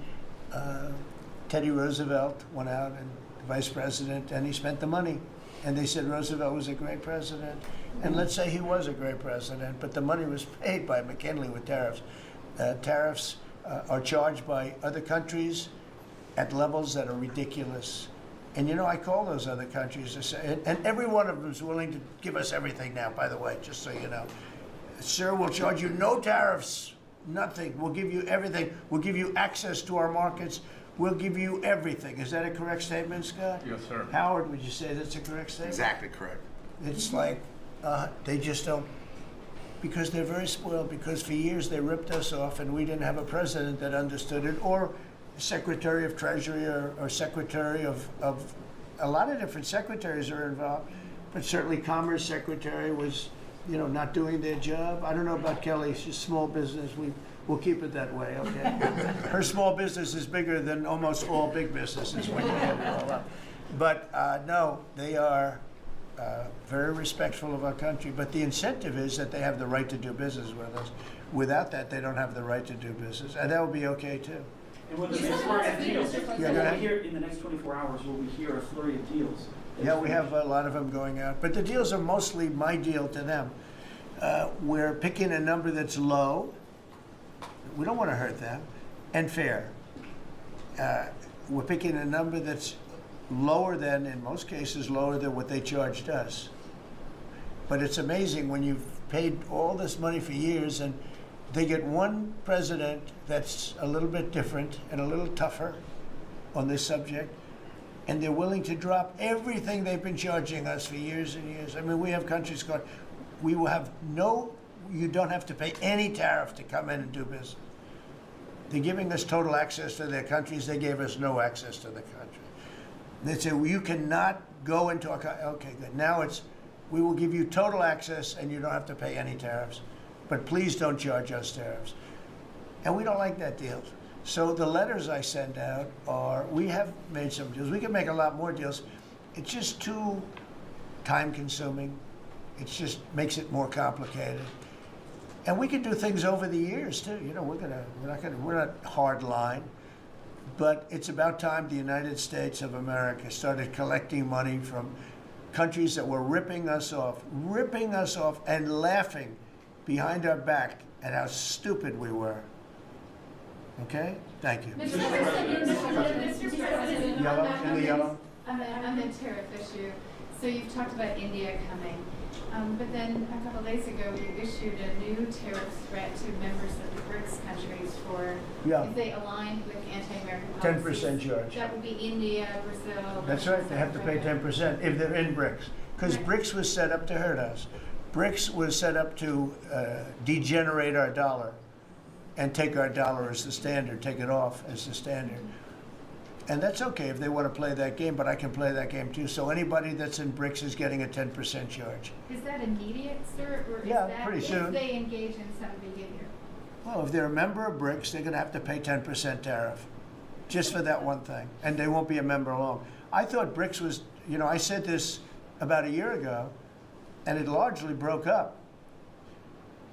Teddy Roosevelt went out and vice president, and he spent the money. And they said Roosevelt was a great president. And let's say he was a great president, but the money was paid by McKinley with tariffs. Tariffs are charged by other countries at levels that are ridiculous. And I call those other countries to say, and every one of them is willing to give us everything now, by the way, just so you know. Sir, we'll charge you no tariffs, nothing. We'll give you everything. We'll give you access to our markets. We'll give you everything. Is that a correct statement, Scott? Yes, sir. Howard, would you say that's a correct statement? Exactly correct. It's like they just don't, because they're very spoiled, because for years they ripped us off and we didn't have a president that understood it, or Secretary of Treasury or Secretary of a lot of different secretaries are involved, but certainly Commerce Secretary was, not doing their job. I don't know about Kelly, she's small business. We'll keep it that way, okay? Her small business is bigger than almost all big businesses when you add it all up. But no, they are very respectful of our country. But the incentive is that they have the right to do business with us. Without that, they don't have the right to do business. And that would be okay, too. And when the next flurry of deals, Yeah, go ahead. in the next 24 hours, will we hear a flurry of deals? Yeah, we have a lot of them going out. But the deals are mostly my deal to them. We're picking a number that's low. We don't want to hurt them, and fair. We're picking a number that's lower than, in most cases, lower than what they charged us. But it's amazing when you've paid all this money for years and they get one president that's a little bit different and a little tougher on this subject, and they're willing to drop everything they've been charging us for years and years. We have countries going, we will have you don't have to pay any tariff to come in and do business. They're giving us total access to their countries. They gave us no access to the country. They say, well, you cannot go into our country. Okay, good. Now it's, we will give you total access and you don't have to pay any tariffs. But please don't charge us tariffs. And we don't like that deal. So the letters I send out are, we have made some deals. We can make a lot more deals. It's just too time consuming. It just makes it more complicated. And we can do things over the years too. You know, we're not hard line. But it's about time the United States of America started collecting money from countries that were ripping us off and laughing behind our back at how stupid we were. Okay? Thank you. Mr. President, Yellow, in the yellow. on the tariff issue, so you've talked about India coming, but then a couple days ago you issued a new tariff threat to members of the BRICS countries for if they aligned with anti-American policies. 10% charge. That would be India, Brazil. That's right. They have to pay 10% if they're in BRICS. Because BRICS was set up to hurt us. BRICS was set up to degenerate our dollar and take our dollar as the standard, take it off as the standard. And that's okay if they want to play that game, but I can play that game too. So anybody that's in BRICS is getting a 10% charge. Is that immediate, sir, or is Yeah, that pretty if soon. they engage in some behavior? Well, if they're a member of BRICS, they're going to have to pay 10% tariff just for that one thing. And they won't be a member long. I thought BRICS was, you know, I said this about a year ago, and it largely broke up.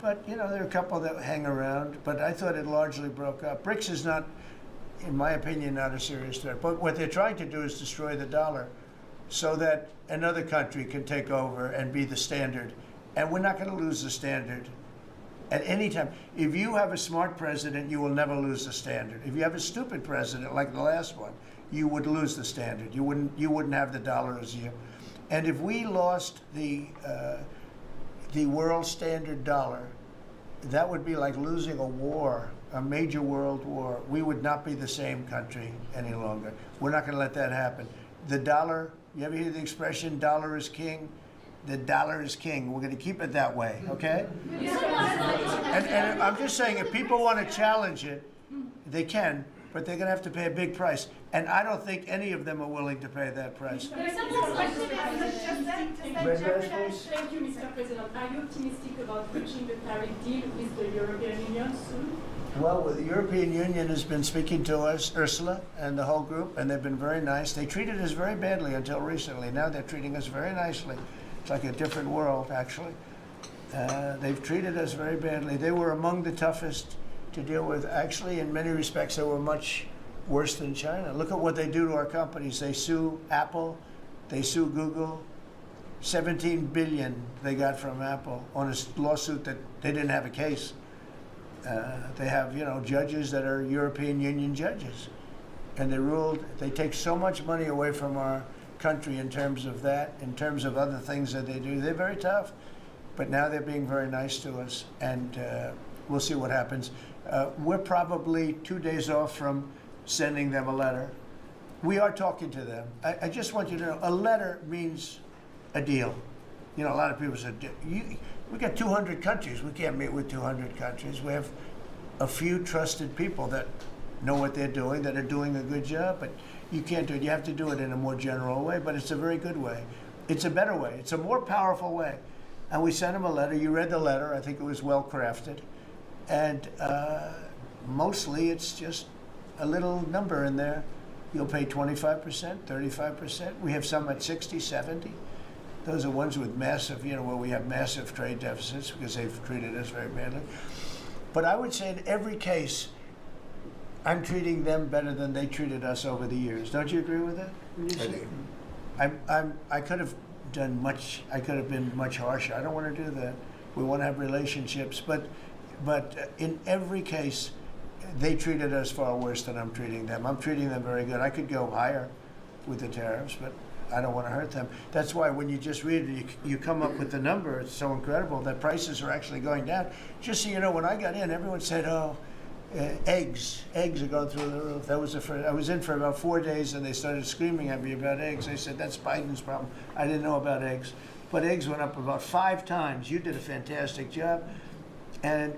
But, you know, there are a couple that hang around, but I thought it largely broke up. BRICS is not, in my opinion, not a serious threat. But what they're trying to do is destroy the dollar so that another country can take over and be the standard. And we're not going to lose the standard at any time. If you have a smart president, you will never lose the standard. If you have a stupid president, like the last one, you would lose the standard. You wouldn't have the dollar as you. And if we lost the world standard dollar, that would be like losing a war, a major world war. We would not be the same country any longer. We're not going to let that happen. The dollar, you ever hear the expression, dollar is king? The dollar is king. We're going to keep it that way, okay? And I'm just saying, if people want to challenge it, they can, but they're going to have to pay a big price. And I don't think any of them are willing to pay that price. There's some question Thank you, Mr. President. Are you optimistic about reaching the tariff deal with the European Union soon? Well, the European Union has been speaking to us, Ursula and the whole group, and they've been very nice. They treated us very badly until recently. Now they're treating us very nicely. It's like a different world, actually. They've treated us very badly. They were among the toughest to deal with. Actually, in many respects, they were much worse than China. Look at what they do to our companies. They sue Apple, they sue Google. 17 billion they got from Apple on a lawsuit that they didn't have a case. They have, you know, judges that are European Union judges. And they ruled, they take so much money away from our country in terms of that, in terms of other things that they do. They're very tough, but now they're being very nice to us, and we'll see what happens. We're probably 2 days off from sending them a letter. We are talking to them. I just want you to know, a letter means a deal. You know, a lot of people said, we got 200 countries. We can't meet with 200 countries. We have a few trusted people that know what they're doing, that are doing a good job, but you can't do it. You have to do it in a more general way, but it's a very good way. It's a better way. It's a more powerful way. And we sent them a letter. You read the letter. I think it was well crafted. And mostly it's just a little number in there. You'll pay 25%, 35%. We have some at 60, 70. Those are ones with massive, you know, where we have massive trade deficits because they've treated us very badly. But I would say in every case, I'm treating them better than they treated us over the years. Don't you agree with that? I do. I could have done much. I could have been much harsher. I don't want to do that. We want to have relationships, but in every case, they treated us far worse than I'm treating them. I'm treating them very good. I could go higher with the tariffs, but I don't want to hurt them. That's why when you just read it, you come up with the number. It's so incredible that prices are actually going down. Just so you know, when I got in, everyone said, "Oh, eggs are going through the roof." That was the first. I was in for about 4 days, and they started screaming at me about eggs. They said, "That's Biden's problem." I didn't know about eggs, but eggs went up about 5 times. You did a fantastic job, and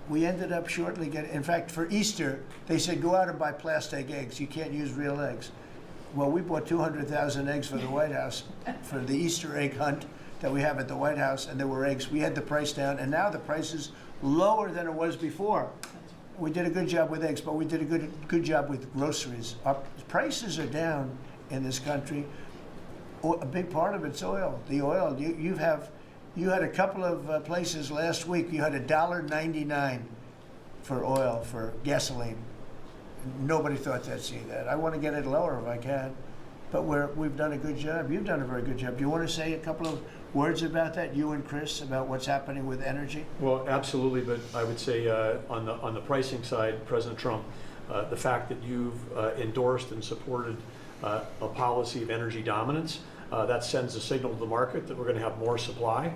we ended up shortly getting. In fact, for Easter, they said, "Go out and buy plastic eggs. You can't use real eggs." Well, we bought 200,000 eggs for the White House for the Easter egg hunt that we have at the White House, and there were eggs. We had the price down, and now the price is lower than it was before. We did a good job with eggs, but we did a good job with groceries. Our prices are down in this country. A big part of it's oil. The oil, you had a couple of places last week, you had $1.99 for oil, for gasoline. Nobody thought they'd see that. I want to get it lower if I can, but we've done a good job. You've done a very good job. Do you want to say a couple of words about that, you and Chris, about what's happening with energy? Well, absolutely, but I would say on the pricing side, President Trump, the fact that you've endorsed and supported a policy of energy dominance, that sends a signal to the market that we're going to have more supply.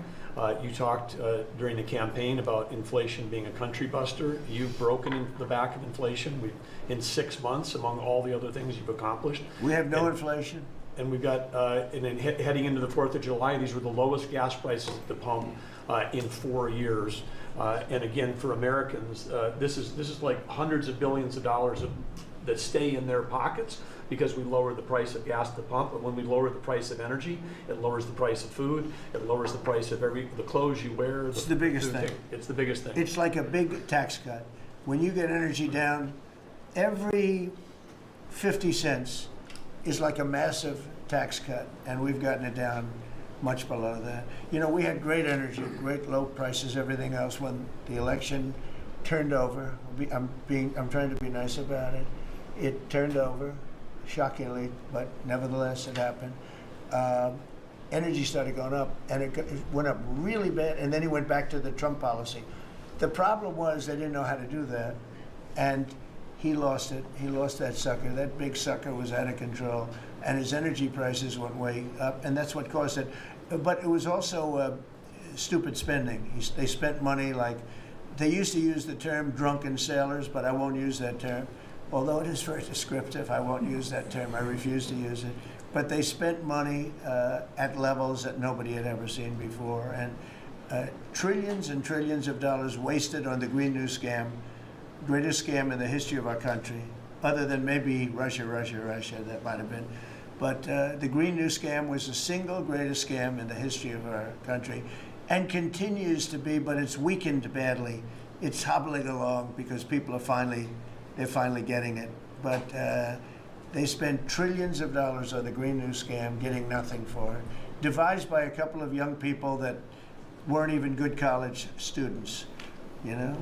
You talked during the campaign about inflation being a country buster. You've broken in the back of inflation. In 6 months, among all the other things you've accomplished. We have no inflation. And we've got, and then heading into the 4th of July, these were the lowest gas prices at the pump in 4 years. And again, for Americans, this is like hundreds of billions of dollars that stay in their pockets because we lower the price of gas at the pump. And when we lower the price of energy, it lowers the price of food. It lowers the price of the clothes you wear. It's the biggest thing. It's the biggest thing. It's like a big tax cut. When you get energy down, every 50 cents is like a massive tax cut, and we've gotten it down much below that. You know, we had great energy, great low prices, everything else. When the election turned over, I'm trying to be nice about it. It turned over, shockingly, but nevertheless it happened. Energy started going up, and it went up really bad, and then he went back to the Trump policy. The problem was they didn't know how to do that, and he lost it. He lost that sucker. That big sucker was out of control, and his energy prices went way up, and that's what caused it. But it was also stupid spending. They spent money like, they used to use the term drunken sailors, but I won't use that term. Although it is very descriptive, I won't use that term. I refuse to use it. But they spent money at levels that nobody had ever seen before, and trillions and trillions of dollars wasted on the Green New Scam, greatest scam in the history of our country, other than maybe Russia, that might have been. But the Green New Scam was the single greatest scam in the history of our country, and continues to be, but it's weakened badly. It's hobbling along because people are they're finally getting it. But they spent trillions of dollars on the Green New Scam, getting nothing for it. Devised by a couple of young people that weren't even good college students, you know?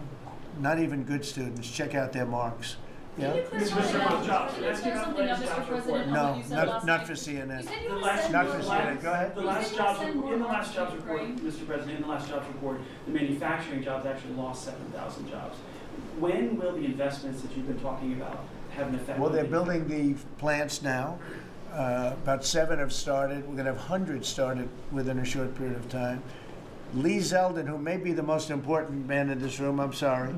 Not even good students. Check out their marks. Yeah? Can you clarify something else, Mr. President, on what you said last not week? for CNN. You said you were Not for sending CNN. Go ahead. The You last said you jobs send more in the money last to jobs report, Ukraine. Mr. President, in the last jobs report, the manufacturing jobs actually lost 7,000 jobs. When will the investments that you've been talking about have an effect? Well, on they're the- building the plants now. About 7 have started. We're going to have hundreds started within a short period of time. Lee Zeldin, who may be the most important man in this room, I'm sorry,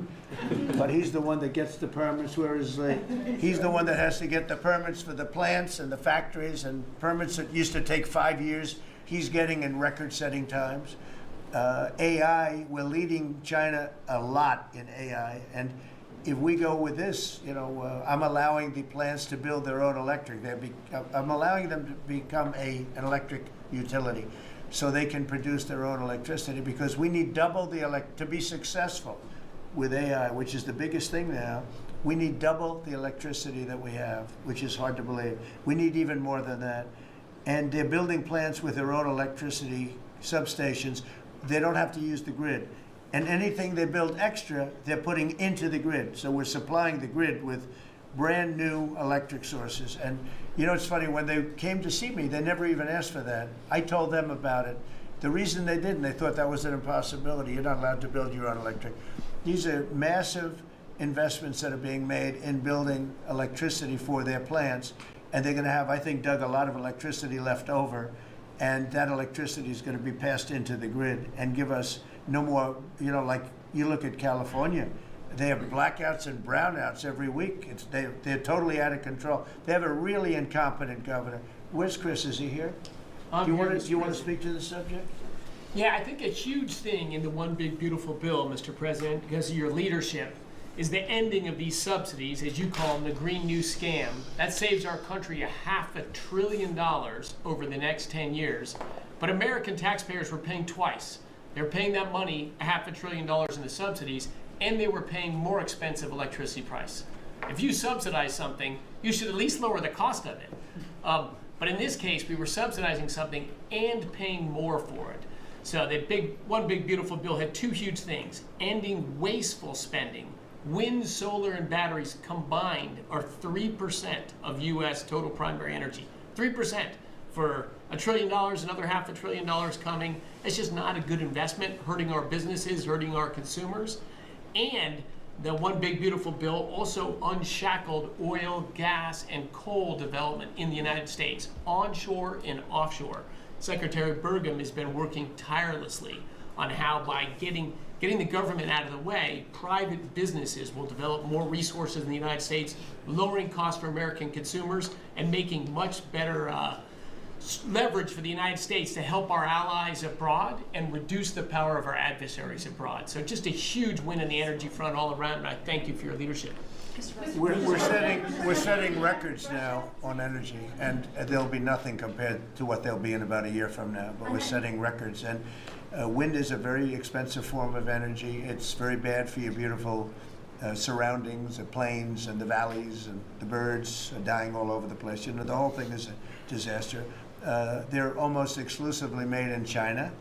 but he's the one that gets the permits. Where is Lee? He's the one that has to get the permits for the plants and the factories, and permits that used to take 5 years, he's getting in record-setting times. AI, we're leading China a lot in AI, and if we go with this, you know, I'm allowing the plants to build their own electric. I'm allowing them to become an electric utility, so they can produce their own electricity, because we need double to be successful with AI, which is the biggest thing now. We need double the electricity that we have, which is hard to believe. We need even more than that. And they're building plants with their own electricity substations. They don't have to use the grid. And anything they build extra, they're putting into the grid. So we're supplying the grid with brand new electric sources. And you know, it's funny, when they came to see me, they never even asked for that. I told them about it. The reason they didn't, they thought that was an impossibility. You're not allowed to build your own electric. These are massive investments that are being made in building electricity for their plants. And they're going to have, I think, Doug, a lot of electricity left over. And that electricity is going to be passed into the grid and give us no more, you know, like you look at California. They have blackouts and brownouts every week. They're totally out of control. They have a really incompetent governor. Where's Chris? Is he here? Do you want to speak to the subject? Yeah, I think a huge thing in the One Big Beautiful Bill, Mr. President, because of your leadership, is the ending of these subsidies, as you call them, the Green New Scam. That saves our country $500 billion over the next 10 years. But American taxpayers were paying twice. They were paying that money, $500 billion in the subsidies, and they were paying more expensive electricity price. If you subsidize something, you should at least lower the cost of it. But in this case, we were subsidizing something and paying more for it. So the one big beautiful bill had two huge things: ending wasteful spending. Wind, solar, and batteries combined are 3% of U.S. total primary energy. 3% for $1 trillion, another $500 billion coming. It's just not a good investment, hurting our businesses, hurting our consumers. And the one big beautiful bill also unshackled oil, gas, and coal development in the United States, onshore and offshore. Secretary Burgum has been working tirelessly on how, by getting the government out of the way, private businesses will develop more resources in the United States, lowering costs for American consumers and making much better leverage for the United States to help our allies abroad and reduce the power of our adversaries abroad. So just a huge win on the energy front all around, and I thank you for your leadership. We're setting records now on energy, and there'll be nothing compared to what they'll be in about a year from now, but we're setting records. And wind is a very expensive form of energy. It's very bad for your beautiful surroundings, the plains and the valleys, and the birds are dying all over the place. You know, the whole thing is a disaster. They're almost exclusively made in China.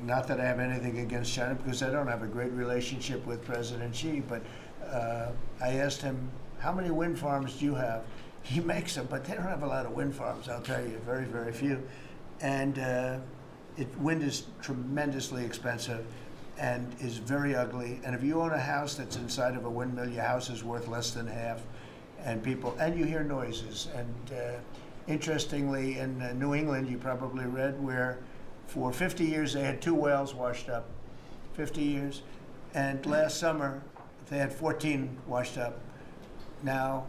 Not that I have anything against China, because I don't have a great relationship with President Xi, but I asked him, how many wind farms do you have? He makes them, but they don't have a lot of wind farms, I'll tell you, very, very few. And wind is tremendously expensive and is very ugly. And if you own a house that's inside of a windmill, your house is worth less than half. And you hear noises. And interestingly, in New England, you probably read, where for 50 years they had 2 wells washed up, 50 years. And last summer, they had 14 washed up. Now,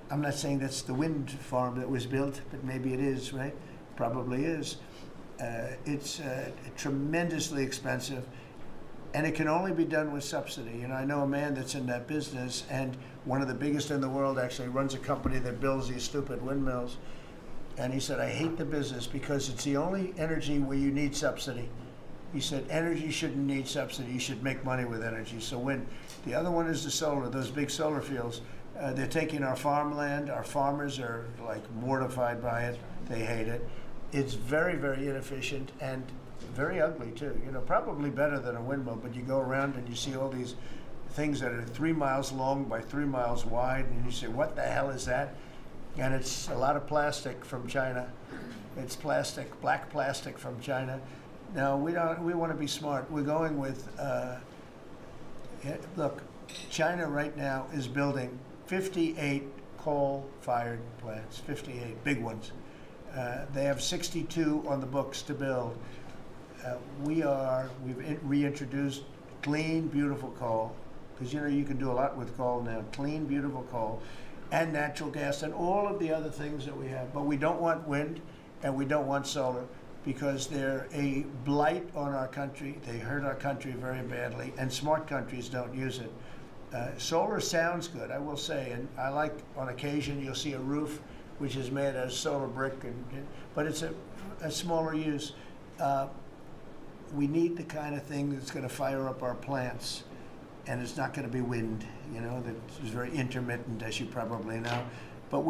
I'm not saying that's the wind farm that was built, but maybe it is, right? Probably is. It's tremendously expensive, and it can only be done with subsidy. You know, I know a man that's in that business, and one of the biggest in the world actually runs a company that builds these stupid windmills. And he said, I hate the business because it's the only energy where you need subsidy. He said, energy shouldn't need subsidy. You should make money with energy. So wind. The other one is the solar, those big solar fields. They're taking our farmland. Our farmers are like mortified by it. They hate it. It's very, very inefficient and very ugly too. You know, probably better than a windmill, but you go around and you see all these things that are 3 miles long by 3 miles wide, and you say, what the hell is that? And it's a lot of plastic from China. It's plastic, black plastic from China. Now, we want to be smart. We're going with, look, China right now is building 58 coal-fired plants, 58 big ones. They have 62 on the books to build. We've reintroduced clean, beautiful coal, because you know you can do a lot with coal now. Clean, beautiful coal, and natural gas, and all of the other things that we have. But we don't want wind, and we don't want solar, because they're a blight on our country. They hurt our country very badly, and smart countries don't use it. Solar sounds good, I will say, and I like, on occasion, you'll see a roof which is made out of solar brick, but it's a smaller use. We need the kind of thing that's going to fire up our plants, and it's not going to be wind, you know, that is very intermittent, as you probably know. But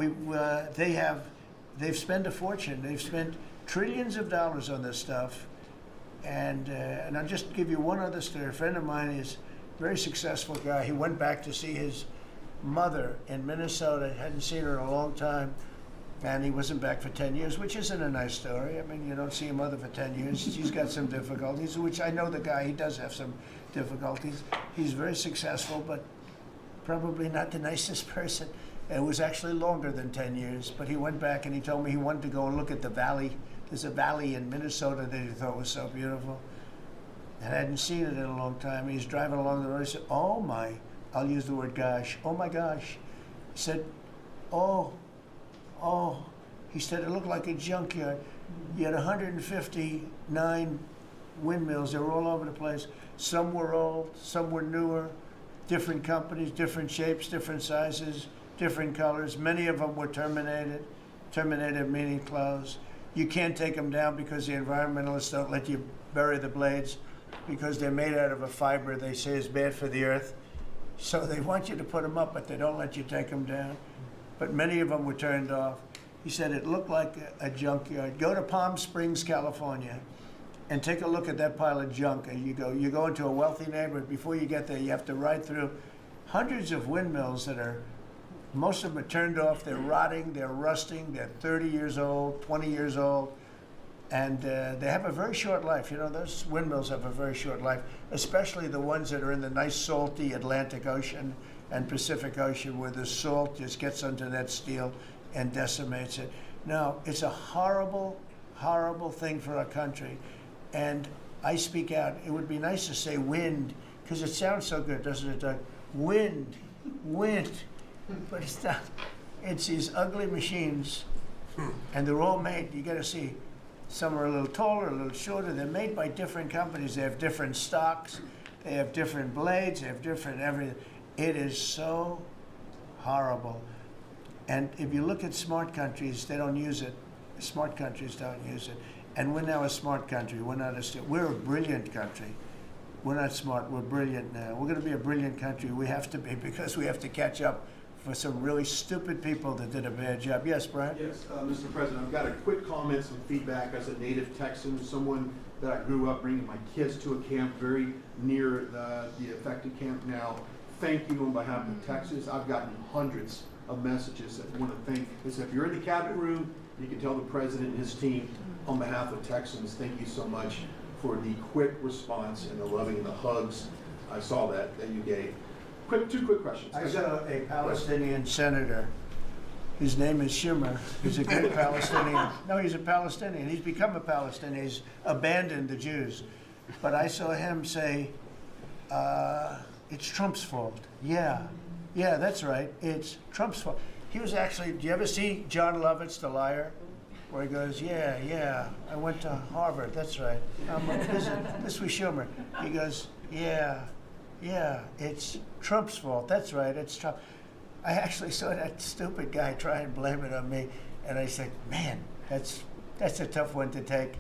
they've spent a fortune. They've spent trillions of dollars on this stuff, and I'll just give you one other story. A friend of mine is a very successful guy. He went back to see his mother in Minnesota. Hadn't seen her in a long time, and he wasn't back for 10 years, which isn't a nice story. I mean, you don't see your mother for 10 years. She's got some difficulties, which I know the guy. He does have some difficulties. He's very successful, but probably not the nicest person. It was actually longer than 10 years, but he went back and he told me he wanted to go and look at the valley. There's a valley in Minnesota that he thought was so beautiful, and I hadn't seen it in a long time. He's driving along the road. He said, oh my, I'll use the word gosh, oh my gosh. He said, oh, he said, it looked like a junkyard. You had 159 windmills. They were all over the place. Some were old, some were newer. different companies, different shapes, different sizes, different colors. Many of them were terminated. Terminated meaning closed. You can't take them down because the environmentalists don't let you bury the blades because they're made out of a fiber they say is bad for the earth. So they want you to put them up, but they don't let you take them down. But many of them were turned off. He said it looked like a junkyard. Go to Palm Springs, California, and take a look at that pile of junk. And you go into a wealthy neighborhood. Before you get there, you have to ride through hundreds of windmills that are, most of them are turned off. They're rotting, they're rusting, they're 30 years old, 20 years old, and they have a very short life. You know, those windmills have a very short life, especially the ones that are in the nice salty Atlantic Ocean and Pacific Ocean where the salt just gets under that steel and decimates it. Now, it's a horrible, horrible thing for our country. And I speak out. It would be nice to say wind, because it sounds so good, doesn't it, Doug? Wind, wind. But it's not. It's these ugly machines, and they're all made, you gotta see, some are a little taller, a little shorter. They're made by different companies. They have different stocks. They have different blades. They have different everything. It is so horrible. And if you look at smart countries, they don't use it. Smart countries don't use it. And we're now a smart country. We're not we're a brilliant country. We're not smart, we're brilliant now. We're gonna be a brilliant country. We have to be, because we have to catch up for some really stupid people that did a bad job. Yes, Brian? Yes, Mr. President, I've got a quick comment, some feedback as a native Texan, someone that I grew up bringing my kids to a camp very near the affected camp now. Thank you on behalf of Texas. I've gotten hundreds of messages that want to thank. If you're in the cabinet room, you can tell the president and his team on behalf of Texans, thank you so much for the quick response and the loving and the hugs. I saw that you gave. Two quick questions. I saw a Palestinian senator. His name is Schumer. He's a great Palestinian. No, he's a Palestinian. He's become a Palestinian. He's abandoned the Jews. But I saw him say, it's Trump's fault. Yeah, that's right. It's Trump's fault. He was actually, do you ever see John Lovett's The Liar? Where he goes, yeah, I went to Harvard. That's right. This was Schumer. He goes, yeah, it's Trump's fault. That's right, it's Trump. I actually saw that stupid guy try and blame it on me, and I said, man, that's a tough one to take.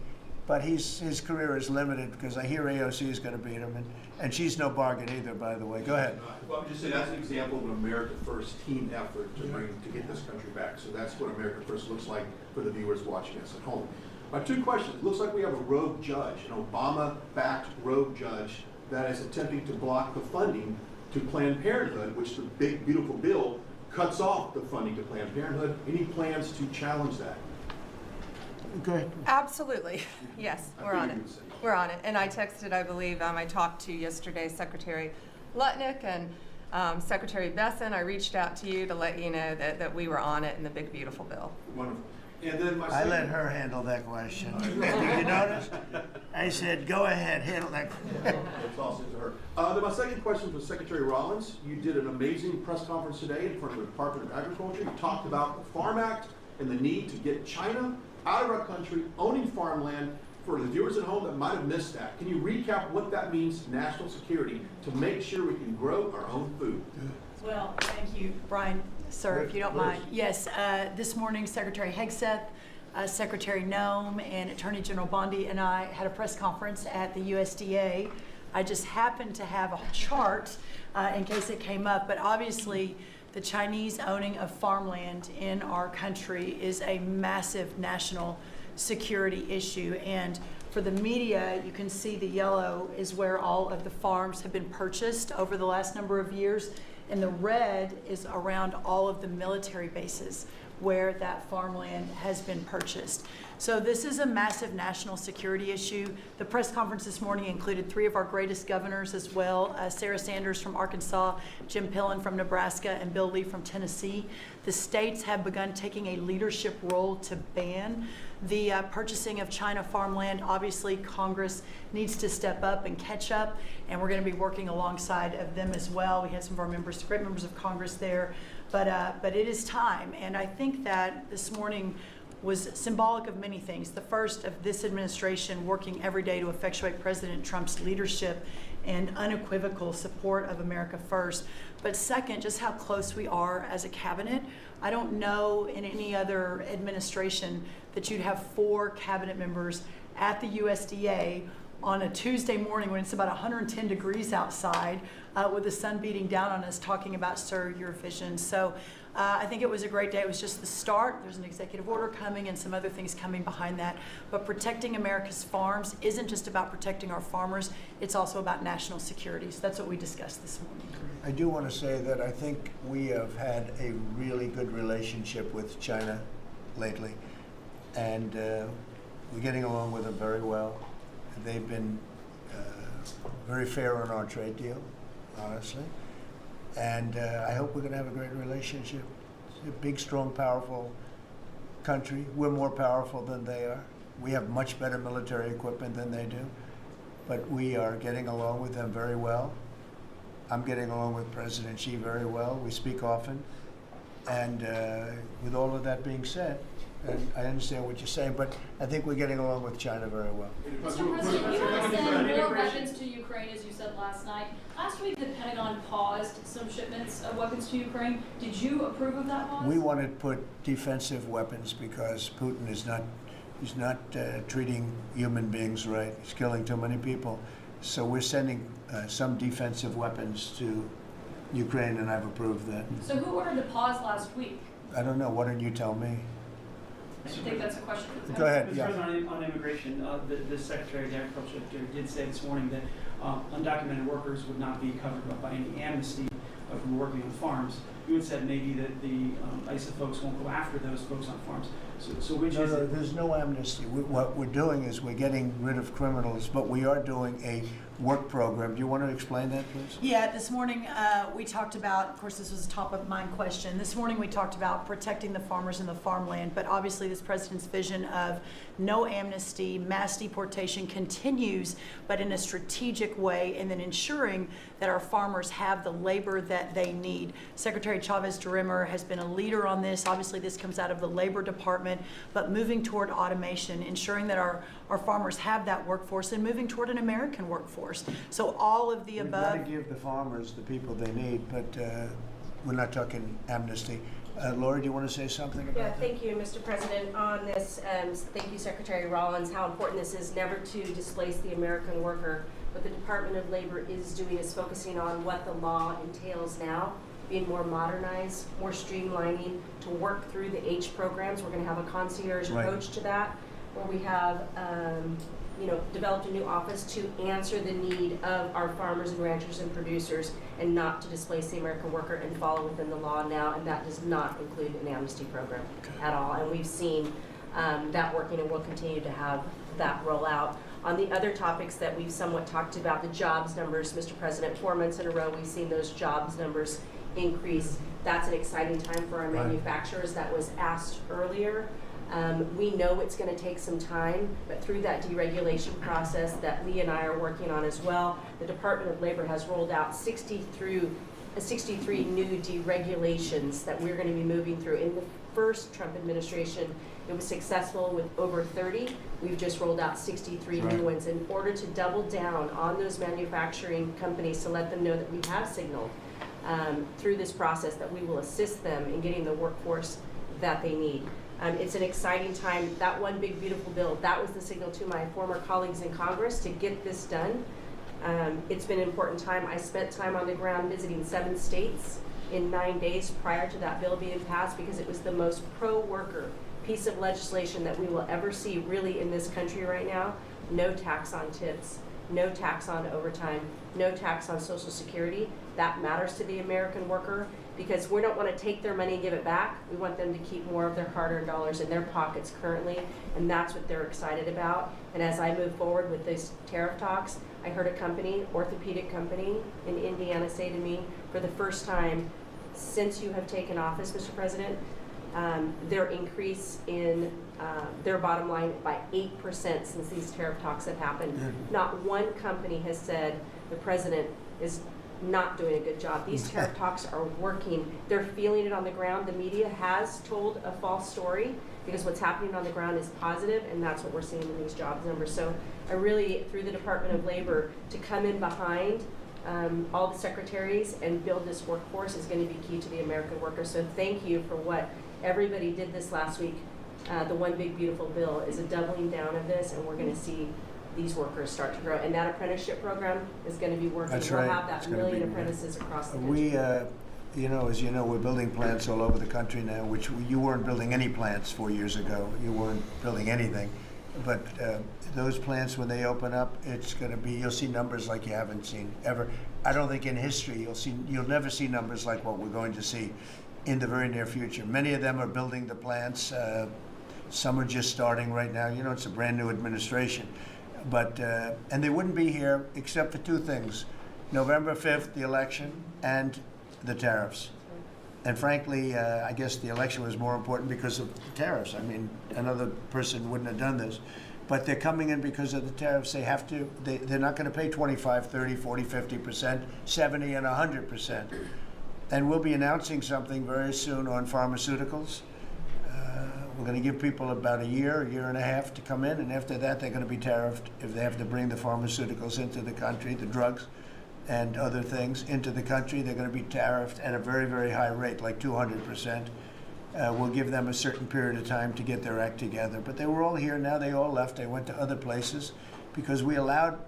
But his career is limited because I hear AOC is going to beat him, and she's no bargain either, by the way. Go ahead. Well, I'm just saying that's an example of an America First team effort to get this country back. So that's what America First looks like for the viewers watching us at home. My two questions. It looks like we have a rogue judge, an Obama-backed rogue judge that is attempting to block the funding to Planned Parenthood, which the big, beautiful bill cuts off the funding to Planned Parenthood. Any plans to challenge that? Okay. Absolutely. Yes, we're on it. We're on it. And I texted, I believe, I talked to yesterday Secretary Lutnick and Secretary Besson. I reached out to you to let you know that we were on it in the big, beautiful bill. Wonderful. And then I let her handle that question. Did you notice? I said, go ahead, handle that question. It's all to her. Then my second question was Secretary Rollins. You did an amazing press conference today in front of the Department of Agriculture. You talked about the Farm Act and the need to get China out of our country, owning farmland. For the viewers at home that might have missed that, can you recap what that means, national security, to make sure we can grow our own food? Well, thank you, Brian. Sir, if you don't mind. Yes, this morning Secretary Hegseth, Secretary Noem, and Attorney General Bondi and I had a press conference at the USDA. I just happened to have a chart in case it came up, but obviously the Chinese owning of farmland in our country is a massive national security issue. And for the media, you can see the yellow is where all of the farms have been purchased over the last number of years. And the red is around all of the military bases where that farmland has been purchased. So this is a massive national security issue. The press conference this morning included 3 of our greatest governors as well, Sarah Sanders from Arkansas, Jim Pillen from Nebraska, and Bill Lee from Tennessee. The states have begun taking a leadership role to ban the purchasing of China farmland. Obviously, Congress needs to step up and catch up, and we're going to be working alongside of them as well. We have some of our members, great members of Congress there, but it is time. And I think that this morning was symbolic of many things. The first of this administration working every day to effectuate President Trump's leadership and unequivocal support of America First. But second, just how close we are as a cabinet. I don't know in any other administration that you'd have 4 cabinet members at the USDA on a Tuesday morning when it's about 110 degrees outside with the sun beating down on us talking about, sir, your vision. So I think it was a great day. It was just the start. There's an executive order coming and some other things coming behind that. But protecting America's farms isn't just about protecting our farmers. It's also about national security. So that's what we discussed this morning. I do want to say that I think we have had a really good relationship with China lately, and we're getting along with them very well. They've been very fair on our trade deal, honestly, and I hope we're going to have a great relationship. It's a big, strong, powerful country. We're more powerful than they are. We have much better military equipment than they do, but we are getting along with them very well. I'm getting along with President Xi very well. We speak often. And with all of that being said, and I understand what you're saying, but I think we're getting along with China very well. Mr. President, you have sent more weapons to Ukraine, as you said last night. Last week, the Pentagon paused some shipments of weapons to Ukraine. Did you approve of that pause? We want to put defensive weapons because Putin is not treating human beings right. He's killing too many people. So we're sending some defensive weapons to Ukraine, and I've approved that. So who ordered the pause last week? I don't know. Why don't you tell me? I think that's a question for the Go ahead. Mr. Yeah. President, on immigration, the Secretary of Agriculture did say this morning that undocumented workers would not be covered by any amnesty from working on farms. You had said maybe that the ISA folks won't go after those folks on farms. So which is it? There's no amnesty. What we're doing is we're getting rid of criminals, but we are doing a work program. Do you want to explain that, please? Yeah, this morning we talked about, of course, this was a top of mind question. This morning we talked about protecting the farmers and the farmland, but obviously this president's vision of no amnesty, mass deportation continues, but in a strategic way, and then ensuring that our farmers have the labor that they need. Secretary Chavez-DeRimmer has been a leader on this. Obviously this comes out of the Labor Department, but moving toward automation, ensuring that our farmers have that workforce, and moving toward an American workforce. So all of the above. We've got to give the farmers the people they need, but we're not talking amnesty. Laura, do you want to say something about that? Thank you, Mr. President. On this, thank you, Secretary Rollins, how important this is never to displace the American worker. What the Department of Labor is doing is focusing on what the law entails now, being more modernized, more streamlining, to work through the H programs. We're going to have a concierge approach to that, where we have developed a new office to answer the need of our farmers and ranchers and producers, and not to displace the American worker, and follow within the law now, and that does not include an amnesty program at all. And we've seen that working, and we'll continue to have that roll out. On the other topics that we've somewhat talked about, the jobs numbers, Mr. President, 4 months in a row we've seen those jobs numbers increase. That's an exciting time for our manufacturers. That was asked earlier. We know it's going to take some time, but through that deregulation process that Lee and I are working on as well, the Department of Labor has rolled out 63 new deregulations that we're going to be moving through. In the first Trump administration, it was successful with over 30. We've just rolled out 63 new ones in order to double down on those manufacturing companies, to let them know that we have signaled through this process that we will assist them in getting the workforce that they need. It's an exciting time. That one big beautiful bill, that was the signal to my former colleagues in Congress to get this done. It's been an important time. I spent time on the ground visiting 7 states in 9 days prior to that bill being passed, because it was the most pro-worker piece of legislation that we will ever see really in this country right now. No tax on tips, no tax on overtime, no tax on Social Security. That matters to the American worker, because we don't want to take their money and give it back. We want them to keep more of their hard-earned dollars in their pockets currently, and that's what they're excited about. And as I move forward with these tariff talks, I heard a company, orthopedic company in Indiana, say to me, for the first time since you have taken office, Mr. President, their increase in their bottom line by 8% since these tariff talks have happened. Not one company has said the president is not doing a good job. These tariff talks are working. They're feeling it on the ground. The media has told a false story, because what's happening on the ground is positive, and that's what we're seeing in these jobs numbers. So I really, through the Department of Labor, to come in behind all the secretaries and build this workforce is going to be key to the American worker. So thank you for what everybody did this last week. The One Big Beautiful Bill is a doubling down of this, and we're going to see these workers start to grow. And that apprenticeship program is going to be working. That's we'll right. have that million apprentices across the country. We, as you know, we're building plants all over the country now, which you weren't building any plants 4 years ago. You weren't building anything. But those plants, when they open up, it's going to be, you'll see numbers like you haven't seen ever. I don't think in history you'll never see numbers like what we're going to see in the very near future. Many of them are building the plants. Some are just starting right now. You know, it's a brand new administration. But, and they wouldn't be here except for two things: November 5th, the election, and the tariffs. And frankly, I guess the election was more important because of the tariffs. I mean, another person wouldn't have done this. But they're coming in because of the tariffs. They have to, they're not going to pay 25, 30, 40, 50%, 70, and 100%. And we'll be announcing something very soon on pharmaceuticals. We're going to give people about a year and a half to come in, and after that they're going to be tariffed if they have to bring the pharmaceuticals into the country, the drugs and other things into the country. They're going to be tariffed at a very, very high rate, like 200%. We'll give them a certain period of time to get their act together. But they were all here, now they all left. They went to other places because we allowed,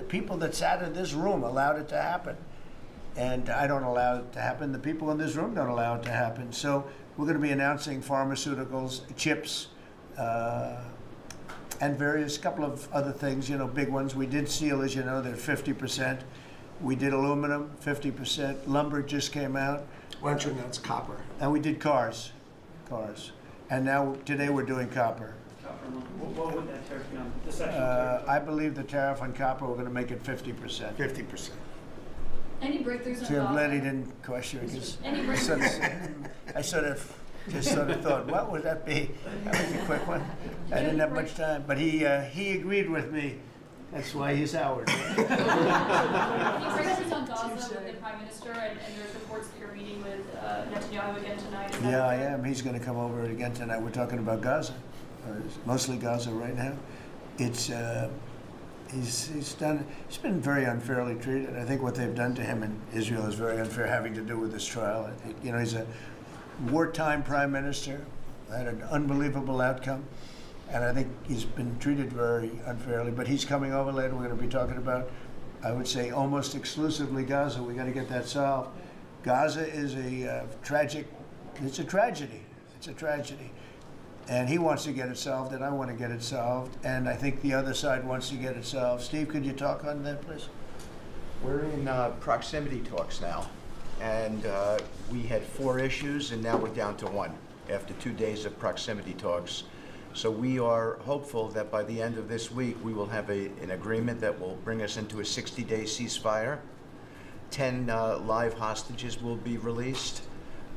people that sat in this room allowed it to happen. And I don't allow it to happen. The people in this room don't allow it to happen. So we're going to be announcing pharmaceuticals, chips, and various couple of other things, you know, big ones. We did steel, as you know, they're 50%. We did aluminum, 50%. Lumber just came out. Why don't you announce copper? And we did cars. And now, today we're doing copper. What would that tariff be on? The section tariff? I believe the tariff on copper, we're going to make it 50%. 50%. Any breakthroughs on See, I'm glad he Gaza? didn't question it, because Any I sort of thought, what would that be? That was a quick one. I didn't have much time, but he agreed with me. That's why he's Howard. Any breakthroughs on Gaza with the Prime Minister, and there's reports that you're meeting with Netanyahu again tonight? Is that Yeah, I correct? am. He's going to come over again tonight. We're talking about Gaza, mostly Gaza right now. It's he's been very unfairly treated. I think what they've done to him in Israel is very unfair, having to do with this trial. You know, he's a wartime prime minister, had an unbelievable outcome, and I think he's been treated very unfairly. But he's coming over later. We're going to be talking about, I would say, almost exclusively Gaza. We got to get that solved. Gaza is a tragic. It's a tragedy. It's a tragedy. And he wants to get it solved, and I want to get it solved, and I think the other side wants to get it solved. Steve, could you talk on that, please? We're in proximity talks now, and we had 4 issues, and now we're down to 1 after 2 days of proximity talks. So we are hopeful that by the end of this week, we will have an agreement that will bring us into a 60-day ceasefire. 10 live hostages will be released.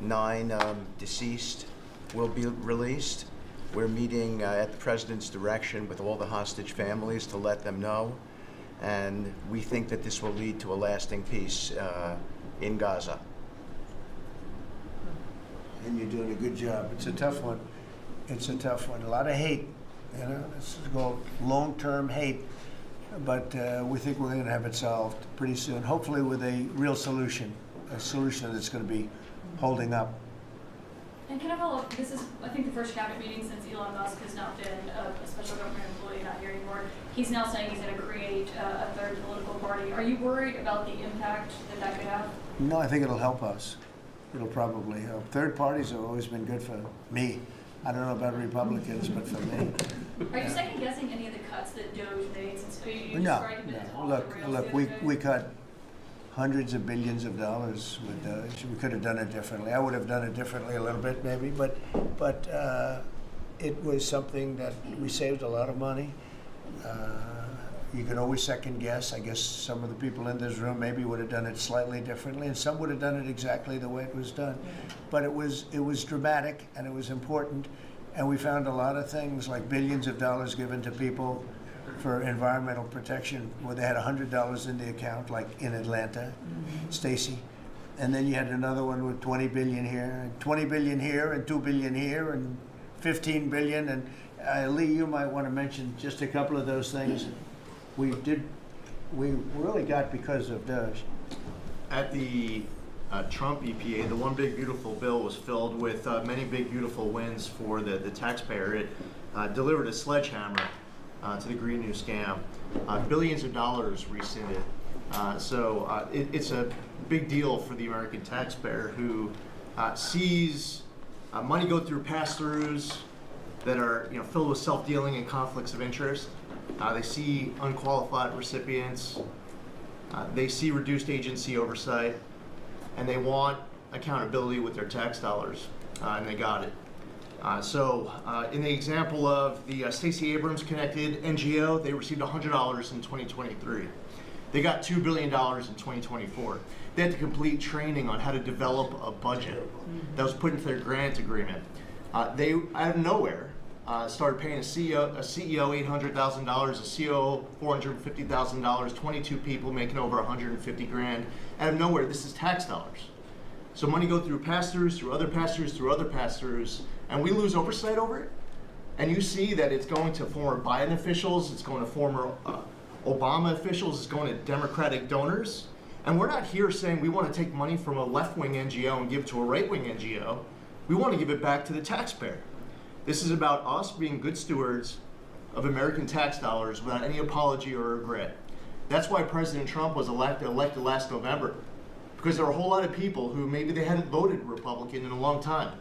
9 deceased will be released. We're meeting at the President's direction with all the hostage families to let them know. And we think that this will lead to a lasting peace in Gaza. And you're doing a good job. It's a tough one. It's a tough one. A lot of hate, you know. This is called long-term hate. But we think we're going to have it solved pretty soon, hopefully with a real solution, a solution that's going to be holding up. And can I follow up? This is, I think, the first cabinet meeting since Elon Musk has not been a special government employee, not here anymore. He's now saying he's going to create a third political party. Are you worried about the impact that could have? No, I think it'll help us. It'll probably help. Third parties have always been good for me. I don't know about Republicans, but for me. Are you second guessing any of the cuts that Doge made since you No, described it as no. off Look, the rails look. the other day? We cut hundreds of billions of dollars with Doge. We could have done it differently. I would have done it differently a little bit, maybe, but it was something that we saved a lot of money. You can always second guess. I guess some of the people in this room maybe would have done it slightly differently, and some would have done it exactly the way it was done. But it was dramatic, and it was important, and we found a lot of things like billions of dollars given to people for environmental protection, where they had $100 in the account, like in Atlanta, Stacy. And then you had another one with 20 billion here, and 20 billion here, and 2 billion here, and 15 billion, and Lee, you might want to mention just a couple of those things. We really got because of DOGE. At the Trump EPA, the one big beautiful bill was filled with many big beautiful wins for the taxpayer. It delivered a sledgehammer to the Green New scam. Billions of dollars rescinded. So it's a big deal for the American taxpayer who sees money go through pass-throughs that are filled with self-dealing and conflicts of interest. They see unqualified recipients. They see reduced agency oversight, and they want accountability with their tax dollars, and they got it. So in the example of the Stacey Abrams connected NGO, they received $100 in 2023. They got $2 billion in 2024. They had to complete training on how to develop a budget that was put into their grant agreement. They, out of nowhere, started paying a CEO $800,000, a COO $450,000, 22 people making over 150 grand. Out of nowhere, this is tax dollars. So money go through pass-throughs, through other pass-throughs, through other pass-throughs, and we lose oversight over it. And you see that it's going to former Biden officials, it's going to former Obama officials, it's going to Democratic donors. And we're not here saying we want to take money from a left-wing NGO and give to a right-wing NGO. We want to give it back to the taxpayer. This is about us being good stewards of American tax dollars without any apology or regret. That's why President Trump was elected last November, because there are a whole lot of people who maybe they hadn't voted Republican in a long time.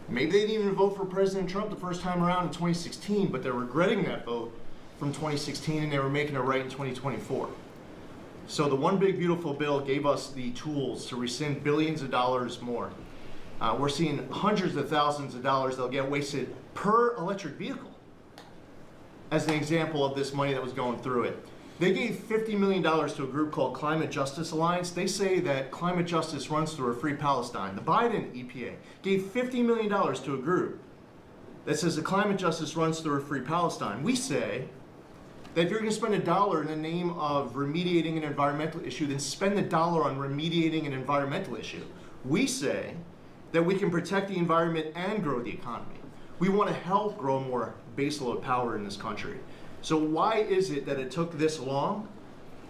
Maybe they didn't even vote for President Trump the first time around in 2016, but they're regretting that vote from 2016 and they were making it right in 2024. So the One Big Beautiful Bill gave us the tools to rescind billions of dollars more. We're seeing hundreds of thousands of dollars that'll get wasted per electric vehicle as an example of this money that was going through it. They gave $50 million to a group called Climate Justice Alliance. They say that climate justice runs through a free Palestine. The Biden EPA gave $50 million to a group that says the climate justice runs through a free Palestine. We say that if you're going to spend $1 in the name of remediating an environmental issue, then spend the $1 on remediating an environmental issue. We say that we can protect the environment and grow the economy. We want to help grow more baseload power in this country. So why is it that it took this long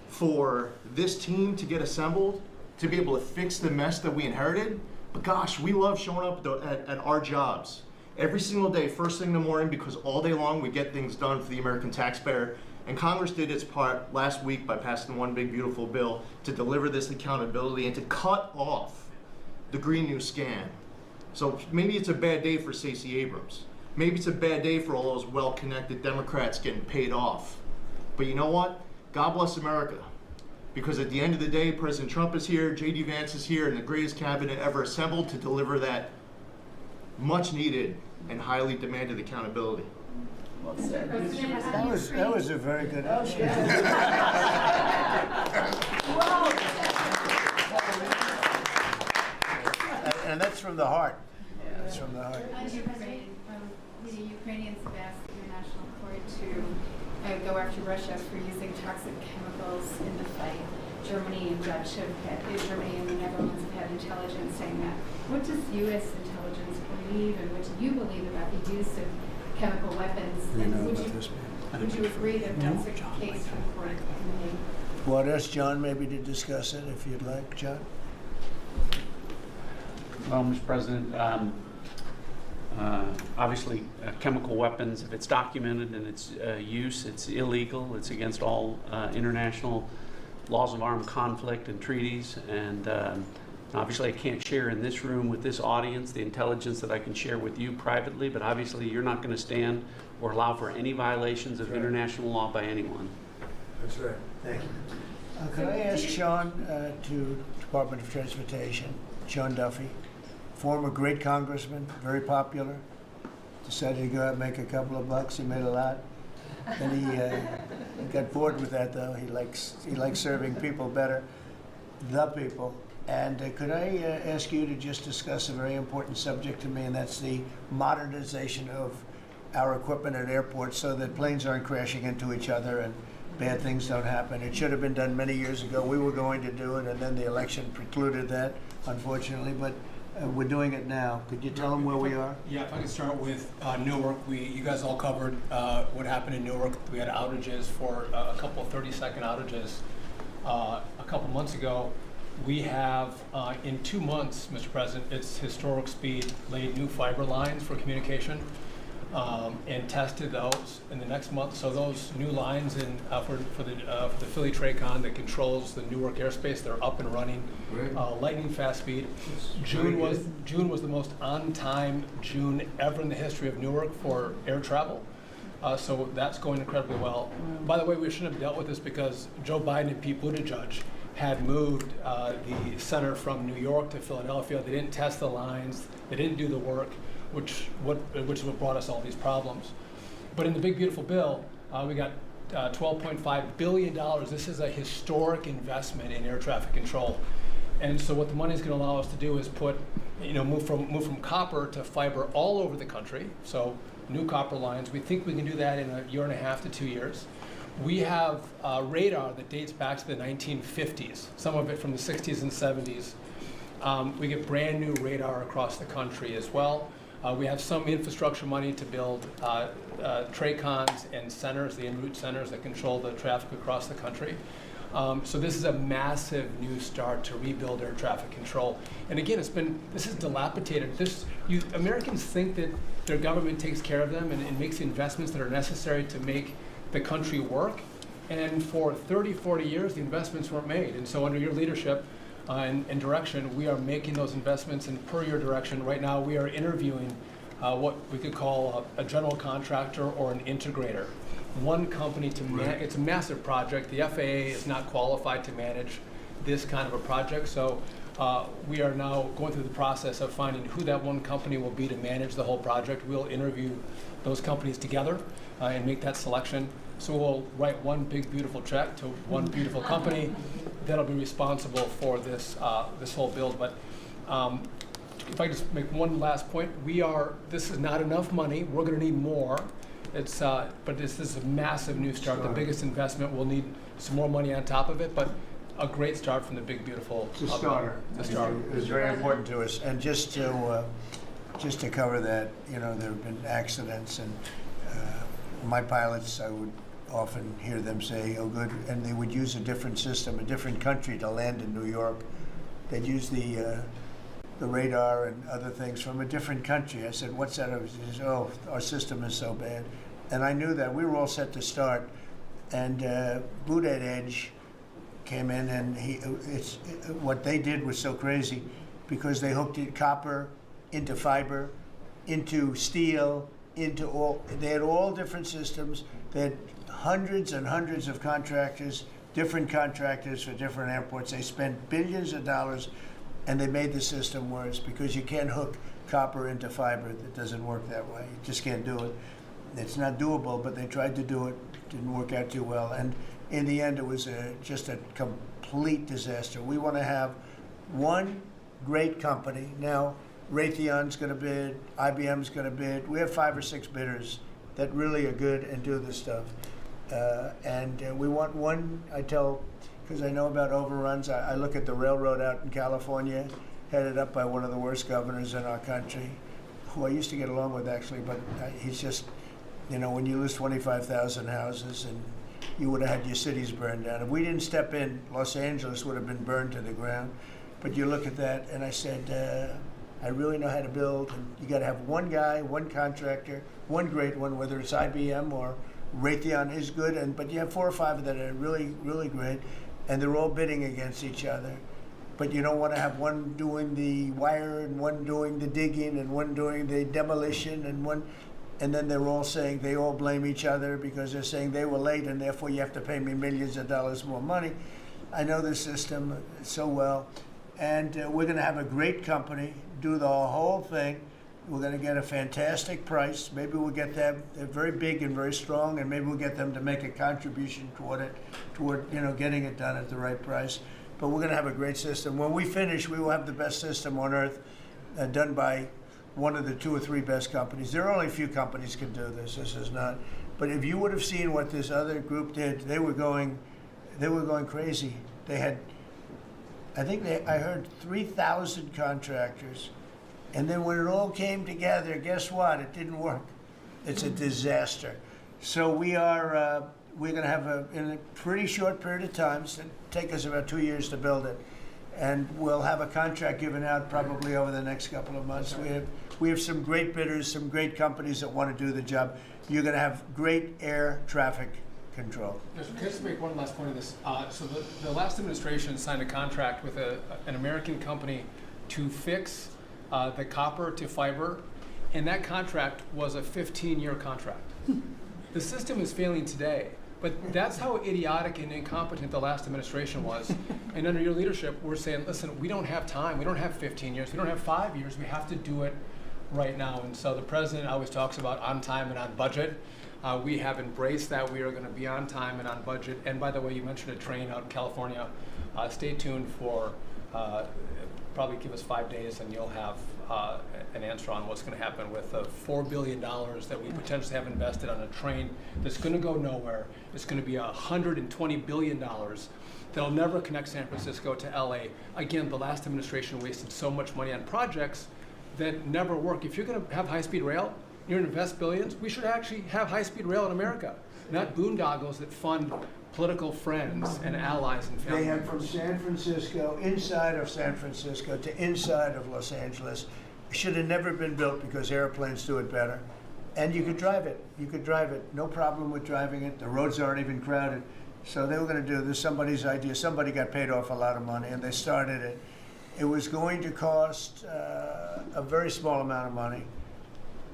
for this team to get assembled, to be able to fix the mess that we inherited? But gosh, we love showing up at our jobs every single day, first thing in the morning, because all day long we get things done for the American taxpayer. And Congress did its part last week by passing One Big Beautiful Bill to deliver this accountability and to cut off the Green New scam. So maybe it's a bad day for Stacey Abrams. Maybe it's a bad day for all those well-connected Democrats getting paid off. But you know what? God bless America. Because at the end of the day, President Trump is here, J.D. Vance is here, and the greatest cabinet ever assembled to deliver that much-needed and highly demanded accountability. Well said. That was a very good answer. And that's from the heart. That's from the heart. The Ukrainians have asked the International Court to go after Russia for using toxic chemicals in the fight. Germany and Germany and the Netherlands have had intelligence saying that. What does U.S. intelligence believe, and what do you believe about the use of chemical weapons? And would you agree that that's a case for the court? Well, I'd ask John maybe to discuss it if you'd like, John. Well, Mr. President, obviously chemical weapons, if it's documented in its use, it's illegal. It's against all international laws of armed conflict and treaties. And obviously I can't share in this room with this audience the intelligence that I can share with you privately, but obviously you're not going to stand or allow for any violations of international law by anyone. That's right. Thank you. Could I ask Sean to Department of Transportation, Sean Duffy, former great congressman, very popular, decided to go out and make a couple of bucks. He made a lot. Then he got bored with that, though. He likes serving people better, the people. And could I ask you to just discuss a very important subject to me, and that's the modernization of our equipment at airports so that planes aren't crashing into each other and bad things don't happen. It should have been done many years ago. We were going to do it, and then the election precluded that, unfortunately. But We're doing it now. Could you tell them where we are? Yeah, if I could start with Newark. You guys all covered what happened in Newark. We had outages for a couple of 30-second outages a couple months ago. We have, in 2 months, Mr. President, it's historic speed, laid new fiber lines for communication and tested those in the next month. So those new lines for the Philly Tracon that controls the Newark airspace, they're up and running, lightning fast speed. June was the most on-time June ever in the history of Newark for air travel. So that's going incredibly well. By the way, we shouldn't have dealt with this because Joe Biden and Pete Buttigieg had moved the center from New York to Philadelphia. They didn't test the lines. They didn't do the work, which is what brought us all these problems. But in the big beautiful bill, we got $12.5 billion. This is a historic investment in air traffic control. And so what the money is going to allow us to do is move from copper to fiber all over the country. So new copper lines. We think we can do that in 1.5 to 2 years. We have radar that dates back to the 1950s, some of it from the 60s and 70s. We get brand new radar across the country as well. We have some infrastructure money to build TRACONs and centers, the en route centers that control the traffic across the country. So this is a massive new start to rebuild air traffic control. And again, this is dilapidated. Americans think that their government takes care of them and makes the investments that are necessary to make the country work. And for 30, 40 years, the investments weren't made. And so under your leadership and direction, we are making those investments. And per your direction, right now we are interviewing what we could call a general contractor or an integrator. One company to manage. It's a massive project. The FAA is not qualified to manage this kind of a project. So we are now going through the process of finding who that one company will be to manage the whole project. We'll interview those companies together and make that selection. So we'll write one big beautiful check to one beautiful company that'll be responsible for this whole build. But if I just make one last point, this is not enough money. We're going to need more. But this is a massive new start. The biggest investment. We'll need some more money on top of it, but a great start from the big beautiful. It's a starter. The starter. It's very important to us. And just to cover that, there have been accidents, and my pilots, I would often hear them say, "Oh, good," and they would use a different system, a different country to land in New York. They'd use the radar and other things from a different country. I said, "What's that?" He says, "Oh, our system is so bad." And I knew that. We were all set to start, and Buttigieg came in, and what they did was so crazy because they hooked copper into fiber, into steel, they had all different systems. They had hundreds and hundreds of contractors, different contractors for different airports. They spent billions of dollars, and they made the system worse because you can't hook copper into fiber. It doesn't work that way. You just can't do it. It's not doable, but they tried to do it. Didn't work out too well. And in the end, it was just a complete disaster. We want to have one great company. Now, Raytheon's going to bid, IBM's going to bid. We have 5 or 6 bidders that really are good and do this stuff. And we want one, because I know about overruns. I look at the railroad out in California, headed up by one of the worst governors in our country, who I used to get along with actually, but he's just, when you lose 25,000 houses and you would have had your cities burned down. If we didn't step in, Los Angeles would have been burned to the ground. But you look at that, and I said, I really know how to build, and you got to have one guy, one contractor, one great one, whether it's IBM or Raytheon is good, but you have 4 or 5 that are really, really great, and they're all bidding against each other. But you don't want to have one doing the wire and one doing the digging and one doing the demolition and then they're all saying they all blame each other because they're saying they were late and therefore you have to pay me millions of dollars more money. I know the system so well, and we're going to have a great company do the whole thing. We're going to get a fantastic price. Maybe we'll get them. They're very big and very strong, and maybe we'll get them to make a contribution toward getting it done at the right price. But we're going to have a great system. When we finish, we will have the best system on earth, done by one of the 2 or 3 best companies. There are only a few companies can do this. This is not. But if you would have seen what this other group did, they were going crazy. They had, I heard 3,000 contractors And then when it all came together, guess what? It didn't work. It's a disaster. So we're going to have in a pretty short period of time, it's going to take us about 2 years to build it, and we'll have a contract given out probably over the next couple of months. We have some great bidders, some great companies that want to do the job. You're going to have great air traffic control. Can I just make one last point on this? So the last administration signed a contract with an American company to fix the copper to fiber, and that contract was a 15-year contract. The system is failing today, but that's how idiotic and incompetent the last administration was. And under your leadership, we're saying, listen, we don't have time. We don't have 15 years. We don't have 5 years. We have to do it right now. And so the president always talks about on time and on budget. We have embraced that. We are going to be on time and on budget. And by the way, you mentioned a train out in California. Stay tuned for, probably give us 5 days and you'll have an answer on what's going to happen with the $4 billion that we potentially have invested on a train that's going to go nowhere. It's going to be $120 billion that'll never connect San Francisco to LA. Again, the last administration wasted so much money on projects that never work. If you're going to have high-speed rail, you're going to invest billions, we should actually have high-speed rail in America, not boondoggles that fund political friends and allies and family They have members. from San Francisco, inside of San Francisco to inside of Los Angeles. It should have never been built because airplanes do it better. And you could drive it. You could drive it. No problem with driving it. The roads aren't even crowded. So they were going to do this, somebody's idea. Somebody got paid off a lot of money and they started it. It was going to cost a very small amount of money.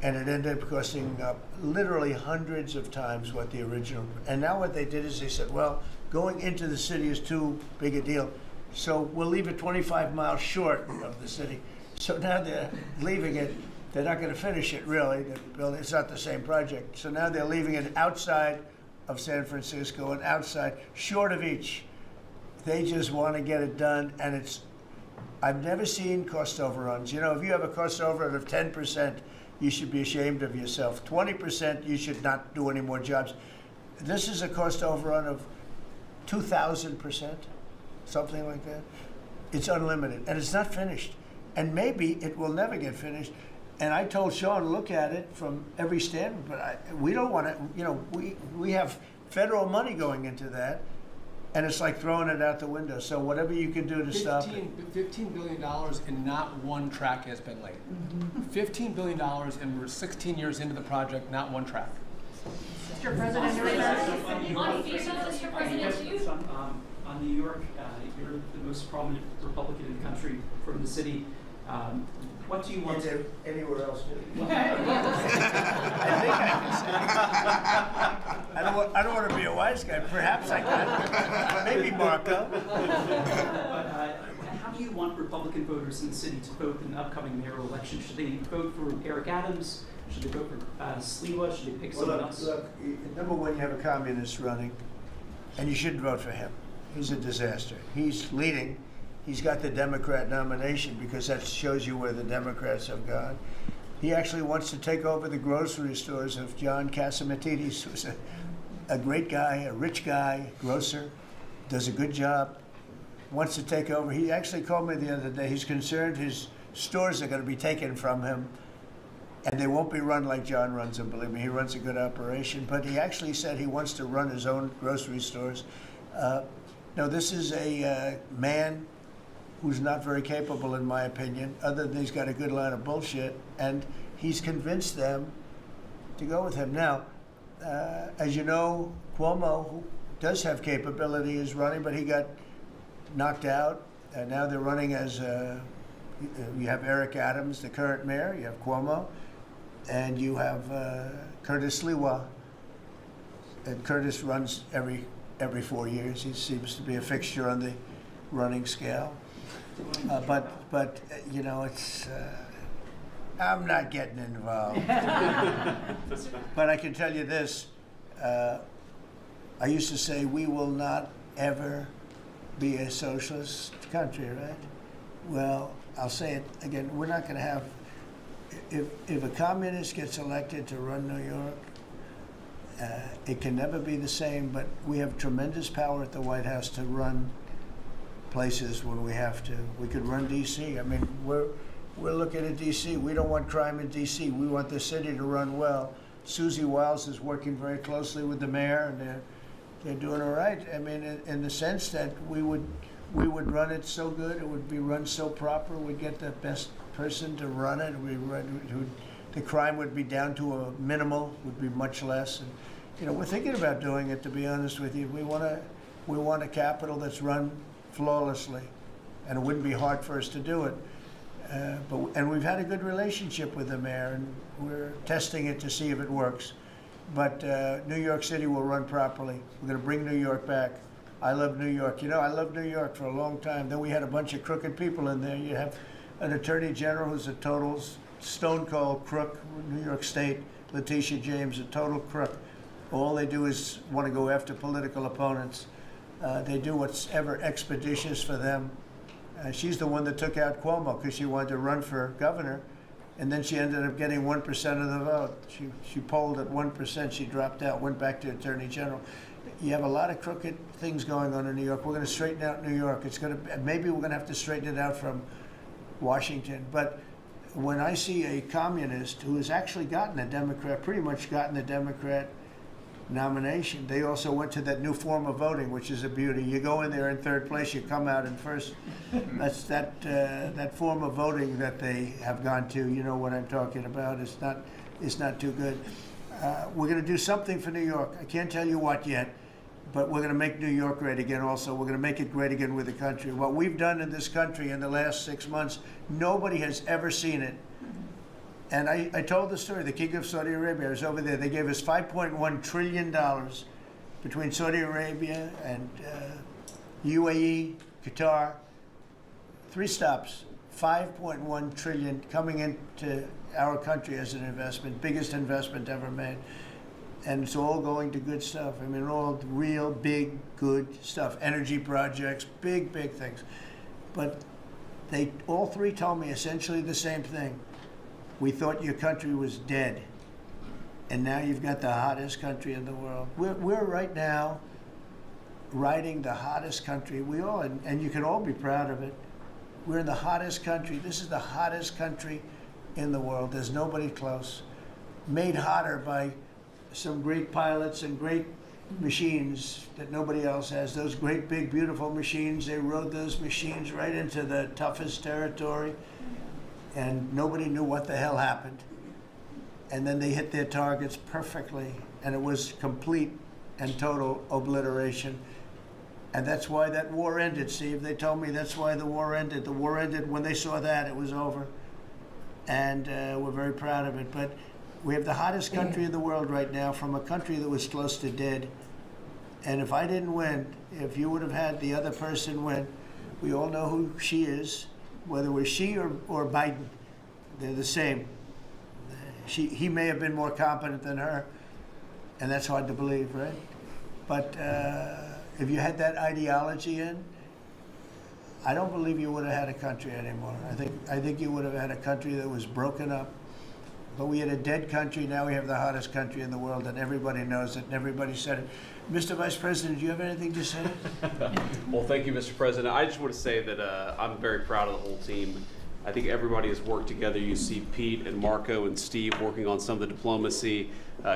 And it ended up costing literally hundreds of times what the original. And now what they did is they said, well, going into the city is too big a deal. So we'll leave it 25 miles short of the city. So now they're leaving it. They're not going to finish it, really. It's not the same project. So now they're leaving it outside of San Francisco and outside, short of each. They just want to get it done, and I've never seen cost overruns. You know, if you have a cost overrun of 10%, you should be ashamed of yourself. 20%, you should not do any more jobs. This is a cost overrun of 2,000%, something like that. It's unlimited, and it's not finished. And maybe it will never get finished. And I told Sean, look at it from every standpoint, but we don't want to, you know, we have federal money going into that, and it's like throwing it out the window. So whatever you can do to stop it. $15 billion and not one track has been laid. $15 billion and we're 16 years into the project, not one track. Mr. President, Mr. President, on New York, you're the most prominent Republican in the country from the city. What do you want? Is there anywhere else? I think I can say. I don't want to be a wise guy. Perhaps I can. Maybe Marco. But how do you want Republican voters in the city to vote in the upcoming mayoral election? Should they vote for Eric Adams? Should they vote for Sliwa? Should they pick someone else? Look, number one, you have a communist running, and you shouldn't vote for him. He's a disaster. He's leading. He's got the Democrat nomination because that shows you where the Democrats have gone. He actually wants to take over the grocery stores of John Catsimatidis, who's a great guy, a rich guy, grocer, does a good job, wants to take over. He actually called me the other day. He's concerned his stores are going to be taken from him, and they won't be run like John runs them. Believe me, he runs a good operation. But he actually said he wants to run his own grocery stores. No, this is a man who's not very capable, in my opinion, other than he's got a good line of bullshit, and he's convinced them to go with him. Now, as you know, Cuomo, who does have capability, is running, but he got knocked out, and now they're running as, you have Eric Adams, the current mayor, you have Cuomo, and you have Curtis Sliwa. And Curtis runs every 4 years. He seems to be a fixture on the running scale. But you know, it's I'm not getting involved. But I can tell you this: I used to say we will not ever be a socialist country, right? Well, I'll say it again: we're not going to have. If a communist gets elected to run New York, it can never be the same. But we have tremendous power at the White House to run places when we have to. We could run D.C. I mean, we're We're looking at D.C. We don't want crime in D.C. We want the city to run well. Susie Wiles is working very closely with the mayor, and they're doing all right. I mean, in the sense that we would run it so good, it would be run so proper, we'd get the best person to run it. The crime would be down to a minimal, would be much less. And, you know, we're thinking about doing it, to be honest with you. We want a capital that's run flawlessly, and it wouldn't be hard for us to do it. And we've had a good relationship with the mayor, and we're testing it to see if it works. But New York City will run properly. We're going to bring New York back. I love New York. You know, I loved New York for a long time. Then we had a bunch of crooked people in there. You have an attorney general who's a total stone cold crook. New York State, Letitia James, a total crook. All they do is want to go after political opponents. They do what's ever expeditious for them. She's the one that took out Cuomo because she wanted to run for governor, and then she ended up getting 1% of the vote. She polled at 1%. She dropped out, went back to attorney general. You have a lot of crooked things going on in New York. We're going to straighten out New York. Maybe we're going to have to straighten it out from Washington. But when I see a communist who has actually gotten a Democrat, pretty much gotten the Democrat nomination, they also went to that new form of voting, which is a beauty. You go in there in third place, you come out in first. That's that form of voting that they have gone to. You know what I'm talking about. It's not too good. We're going to do something for New York. I can't tell you what yet, but we're going to make New York great again also. We're going to make it great again with the country. What we've done in this country in the last 6 months, nobody has ever seen it. And I told the story, the King of Saudi Arabia, I was over there. They gave us $5.1 trillion between Saudi Arabia and UAE, Qatar. 3 stops, $5.1 trillion coming into our country as an investment, biggest investment ever made. And it's all going to good stuff. I mean, all real, big, good stuff. Energy projects, big, big things. But they all 3 told me essentially the same thing. We thought your country was dead, and now you've got the hottest country in the world. We're right now riding the hottest country. We all, and you can all be proud of it. We're in the hottest country. This is the hottest country in the world. There's nobody close. Made hotter by some great pilots and great machines that nobody else has. Those great, big, beautiful machines, they rode those machines right into the toughest territory. And nobody knew what the hell happened. And then they hit their targets perfectly, and it was complete and total obliteration. And that's why that war ended, Steve. They told me that's why the war ended. The war ended when they saw that, it was over. And we're very proud of it. But we have the hottest country in the world right now, from a country that was close to dead. And if I didn't win, if you would have had the other person win, we all know who she is. Whether it was she or Biden, they're the same. He may have been more competent than her, and that's hard to believe, right? But if you had that ideology in, I don't believe you would have had a country anymore. I think you would have had a country that was broken up. But we had a dead country. Now we have the hottest country in the world, and everybody knows it, and everybody said it. Mr. Vice President, do you have anything to say? Well, thank you, Mr. President. I just want to say that I'm very proud of the whole team. I think everybody has worked together. You see Pete and Marco and Steve working on some of the diplomacy,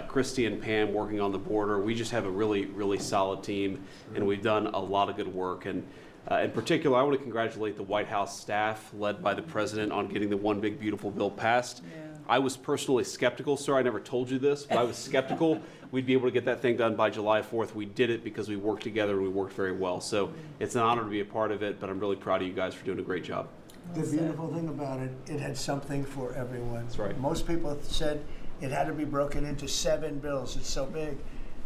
Christy and Pam working on the border. We just have a really, really solid team, and we've done a lot of good work. And in particular, I want to congratulate the White House staff led by the President on getting the One Big Beautiful Bill passed. Yeah. I was personally skeptical, sir. I never told you this, but I was skeptical we'd be able to get that thing done by July 4th. We did it because we worked together and we worked very well. So it's an honor to be a part of it, but I'm really proud of you guys for doing a great job. The beautiful thing about it, it had something for everyone. That's right. Most people said it had to be broken into 7 bills. It's so big.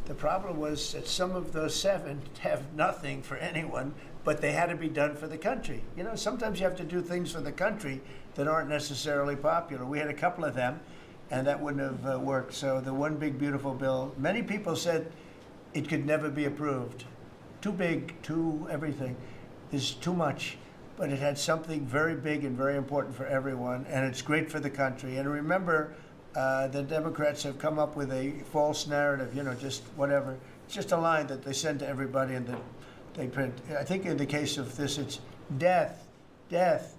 The problem was that some of those 7 have nothing for anyone, but they had to be done for the country. You know, sometimes you have to do things for the country that aren't necessarily popular. We had a couple of them, and that wouldn't have worked. So the One Big Beautiful Bill, many people said it could never be approved. Too big, too everything. There's too much. But it had something very big and very important for everyone, and it's great for the country. And remember, the Democrats have come up with a false narrative, you know, just whatever. It's just a line that they send to everybody and that they print. I think in the case of this, it's death, death.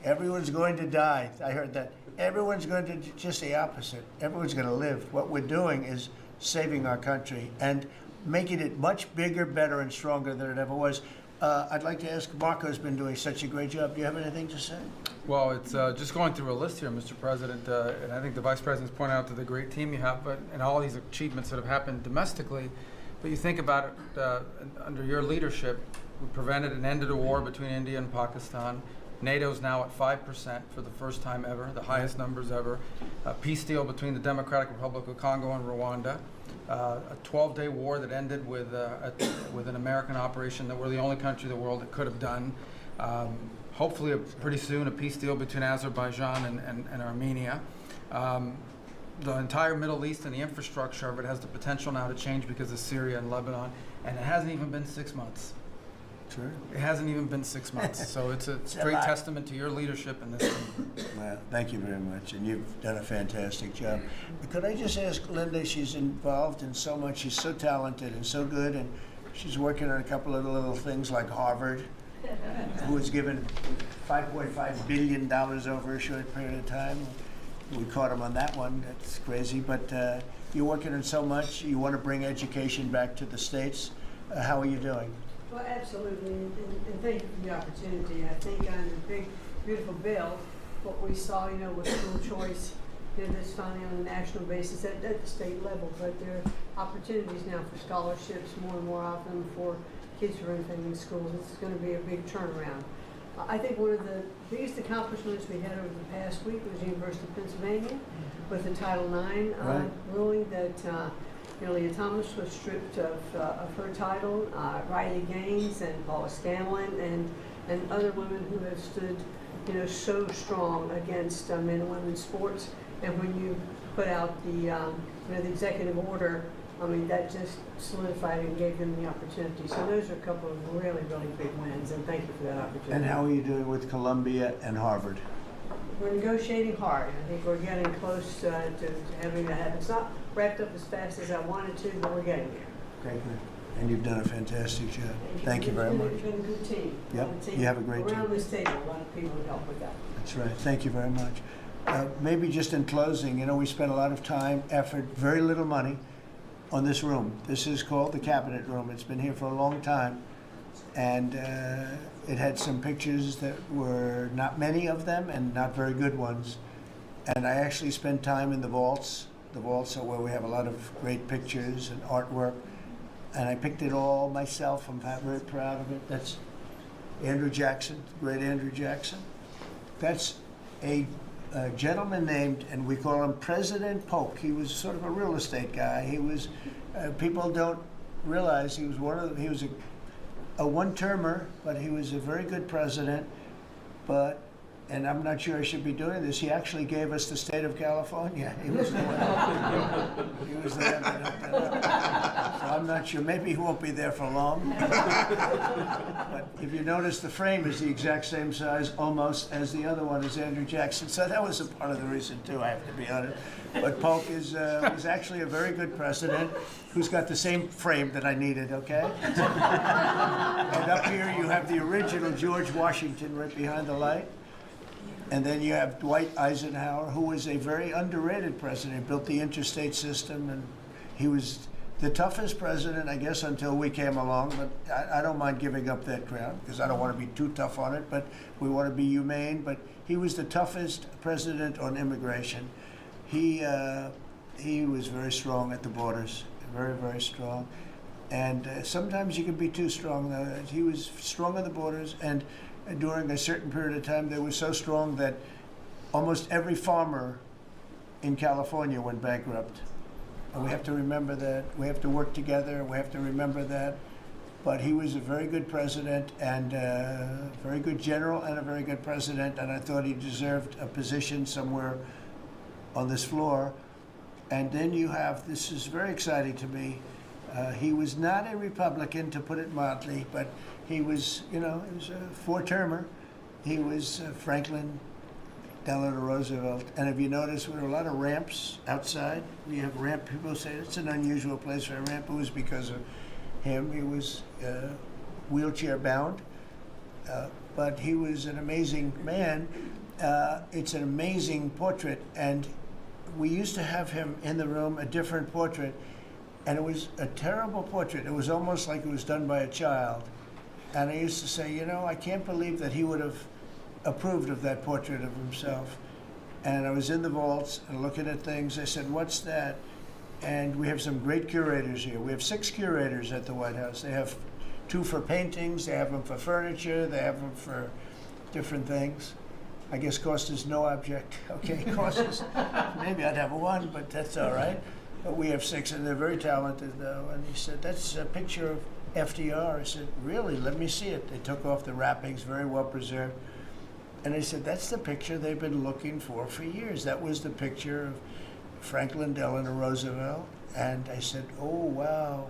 Everyone's going to die. I heard that. Everyone's going to, just the opposite. Everyone's going to live. What we're doing is saving our country and making it much bigger, better, and stronger than it ever was. I'd like to ask, Marco's been doing such a great job. Do you have anything to say? Well, it's just going through a list here, Mr. President, and I think the Vice President's pointed out to the great team you have, and all these achievements that have happened domestically. But you think about it, under your leadership, we prevented and ended a war between India and Pakistan. NATO's now at 5% for the first time ever, the highest numbers ever. A peace deal between the Democratic Republic of Congo and Rwanda. A 12-day war that ended with an American operation that we're the only country in the world that could have done. Hopefully, pretty soon, a peace deal between Azerbaijan and Armenia. The entire Middle East and the infrastructure of it has the potential now to change because of Syria and Lebanon, and it hasn't even been 6 months. Sure. It hasn't even been 6 months, so it's a great testament to your leadership in this thing. Well, thank you very much, and you've done a fantastic job. Could I just ask Linda, she's involved in so much, she's so talented and so good, and she's working on a couple of little things like Harvard, who was given $5.5 billion over a short period of time. We caught him on that one, that's crazy, but you're working on so much, you want to bring education back to the States. How are you doing? Well, absolutely, and thank you for the opportunity. I think on the big, beautiful bill, what we saw, with school choice, this funding on a national basis at the state level, but there are opportunities now for scholarships more and more often for kids who are in schools. It's going to be a big turnaround. I think one of the biggest accomplishments we had over the past week was the University of Pennsylvania with the Title IX ruling that Leah Thomas was stripped of her title. Riley Gaines and Paula Scanlon and other women who have stood, so strong against men and women's sports. And when you put out the executive order, that just solidified and gave them the opportunity. So those are a couple of really, really big wins, and thank you for that opportunity. And how are you doing with Columbia and Harvard? We're negotiating hard. I think we're getting close to having that happen. It's not wrapped up as fast as I wanted to, but we're getting there. Okay, good. And you've done a fantastic job. Thank you very much. It's been a good team. Yep, you have a great team. Around this table, a lot of people have helped with that. That's right. Thank you very much. Maybe just in closing, we spent a lot of time, effort, very little money on this room. This is called the Cabinet Room. It's been here for a long time. And it had some pictures that were not many of them and not very good ones. And I actually spent time in the vaults. The vaults are where we have a lot of great pictures and artwork. And I picked it all myself. I'm very proud of it. That's Andrew Jackson, great Andrew Jackson. That's a gentleman named, and we call him President Polk. He was sort of a real estate guy. He was, people don't realize he was a one-termer, but he was a very good president. And I'm not sure I should be doing this, he actually gave us the state of California. He was the one. He was the one that helped that out. So I'm not sure, maybe he won't be there for long. But if you notice, the frame is the exact same size almost as the other one is Andrew Jackson. So that was a part of the reason too, I have to be honest. But Polk was actually a very good president who's got the same frame that I needed, okay? And up here you have the original George Washington right behind the light. And then you have Dwight Eisenhower, who was a very underrated president, built the interstate system, and he was the toughest president, I guess, until we came along. But I don't mind giving up that crown, because I don't want to be too tough on it, but we want to be humane. But he was the toughest president on immigration. He was very strong at the borders, very, very strong. And sometimes you can be too strong, though. He was strong on the borders, and during a certain period of time, they were so strong that almost every farmer in California went bankrupt. And we have to remember that. We have to work together. We have to remember that. But he was a very good president and a very good general and a very good president. And I thought he deserved a position somewhere on this floor. And then you have, this is very exciting to me, he was not a Republican, to put it mildly, but he was, he was a four-termer. He was Franklin Delano Roosevelt. And if you notice, there were a lot of ramps outside. We have ramp, people say it's an unusual place for a ramp. It was because of him. He was wheelchair bound. but he was an amazing man. It's an amazing portrait, and we used to have him in the room, a different portrait, and it was a terrible portrait. It was almost like it was done by a child. And I used to say, you know, I can't believe that he would have approved of that portrait of himself. And I was in the vaults and looking at things. I said, what's that? And we have some great curators here. We have 6 curators at the White House. They have 2 for paintings, they have them for furniture, they have them for different things. I guess cost is no object. Okay, cost is, maybe I'd have 1, but that's all right. But we have 6, and they're very talented, though. And he said, that's a picture of FDR. I said, really? Let me see it. They took off the wrappings, very well preserved. And I said, that's the picture they've been looking for years. That was the picture of Franklin Delano Roosevelt. And I said, oh, wow.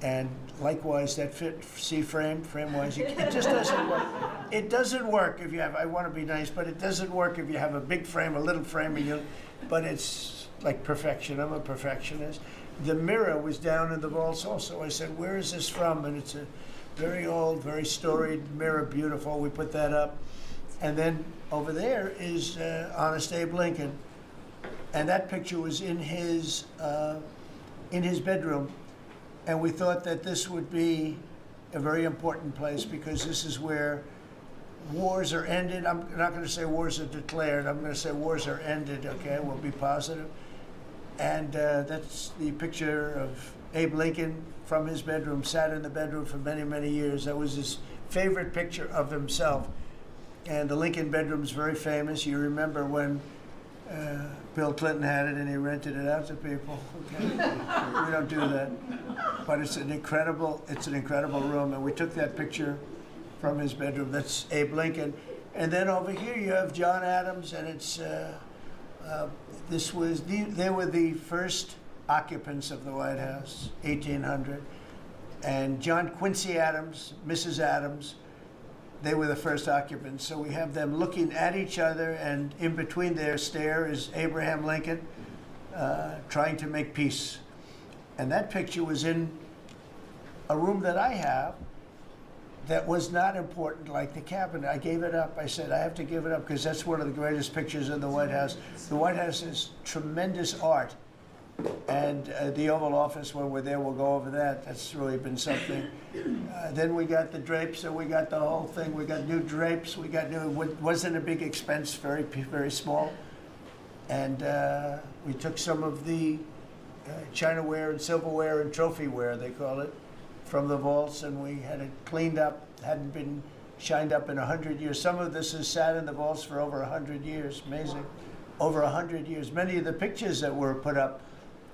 And likewise, that frame-wise, it just doesn't work. It doesn't work if you have, I want to be nice, but it doesn't work if you have a big frame, a little frame, but it's like perfection. I'm a perfectionist. The mirror was down in the vaults also. I said, where is this from? And it's a very old, very storied mirror, beautiful. We put that up. And then over there is Honest Abe Lincoln. And that picture was in his bedroom. And we thought that this would be a very important place because this is where wars are ended. I'm not going to say wars are declared. I'm going to say wars are ended, okay? We'll be positive. And that's the picture of Abe Lincoln from his bedroom, sat in the bedroom for many, many years. That was his favorite picture of himself. And the Lincoln bedroom's very famous. You remember when Bill Clinton had it and he rented it out to people. Okay? We don't do that. But it's an incredible room. And we took that picture from his bedroom. That's Abe Lincoln. And then over here you have John Adams, and it's they were the first occupants of the White House, 1800. And John Quincy Adams, Mrs. Adams, they were the first occupants. So we have them looking at each other, and in between their stare is Abraham Lincoln trying to make peace. And that picture was in a room that I have that was not important, like the cabinet. I gave it up. I said, I have to give it up because that's one of the greatest pictures in the White House. The White House is tremendous art. And the Oval Office, when we're there, we'll go over that. That's really been something. Then we got the drapes, and we got the whole thing. We got new drapes. We got new, wasn't a big expense, very, very small. And we took some of the chinaware and silverware and trophyware, they call it, from the vaults, and we had it cleaned up. Hadn't been shined up in 100 years. Some of this has sat in the vaults for over 100 years. Amazing. Over 100 years. Many of the pictures that were put up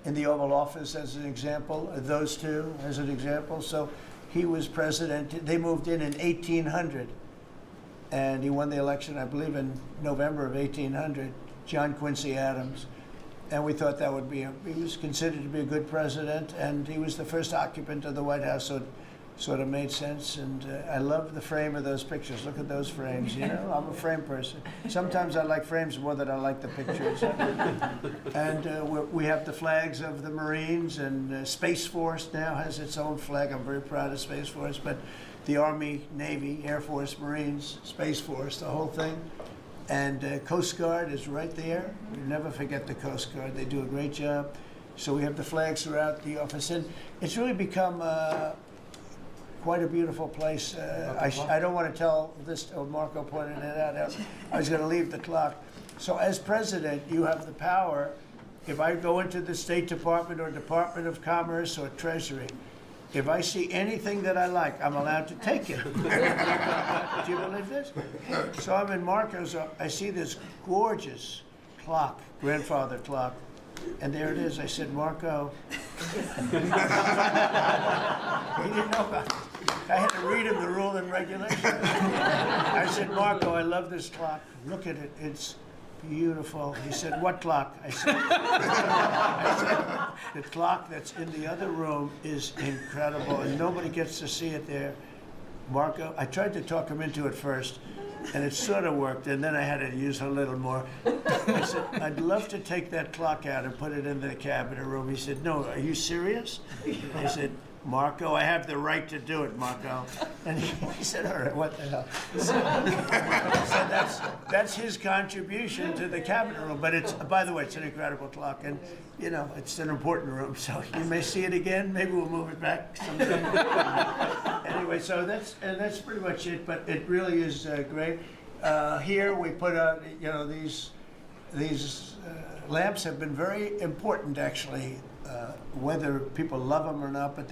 in the Oval Office, as an example, those two as an example. So he was president. They moved in 1800, and he won the election, I believe, in November of 1800, John Quincy Adams. And we thought that would be, he was considered to be a good president, and he was the first occupant of the White House, so it sort of made sense. And I love the frame of those pictures. Look at those frames, you know? I'm a frame person. Sometimes I like frames more than I like the pictures. And we have the flags of the Marines, and Space Force now has its own flag. I'm very proud of Space Force, but the Army, Navy, Air Force, Marines, Space Force, the whole thing. And Coast Guard is right there. You never forget the Coast Guard. They do a great job. So we have the flags throughout the office. And it's really become quite a beautiful place. I don't want to tell this, Marco pointed it out. I was going to leave the clock. So as president, you have the power. If I go into the State Department or Department of Commerce or Treasury, if I see anything that I like, I'm allowed to take it. Do you believe this? So I'm in Marco's, I see this gorgeous clock, grandfather clock, and there it is. I said, Marco, he didn't know about it. I had to read him the rule and regulation. I said, Marco, I love this clock. Look at it. It's beautiful. He said, what clock? I said, the clock that's in the other room is incredible, and nobody gets to see it there. Marco, I tried to talk him into it first, and it sort of worked, and then I had to use a little more. I said, I'd love to take that clock out and put it in the cabinet room. He said, no, are you serious? I said, Marco, I have the right to do it, Marco. And he said, all right, what the hell? So that's his contribution to the Capitol room. But it's, by the way, it's an incredible clock. And, you know, it's an important room. So you may see it again. Maybe we'll move it back someday. Anyway, so that's pretty much it. But it really is great. Here we put out, you know, these lamps have been very important, actually, whether people love them or not. But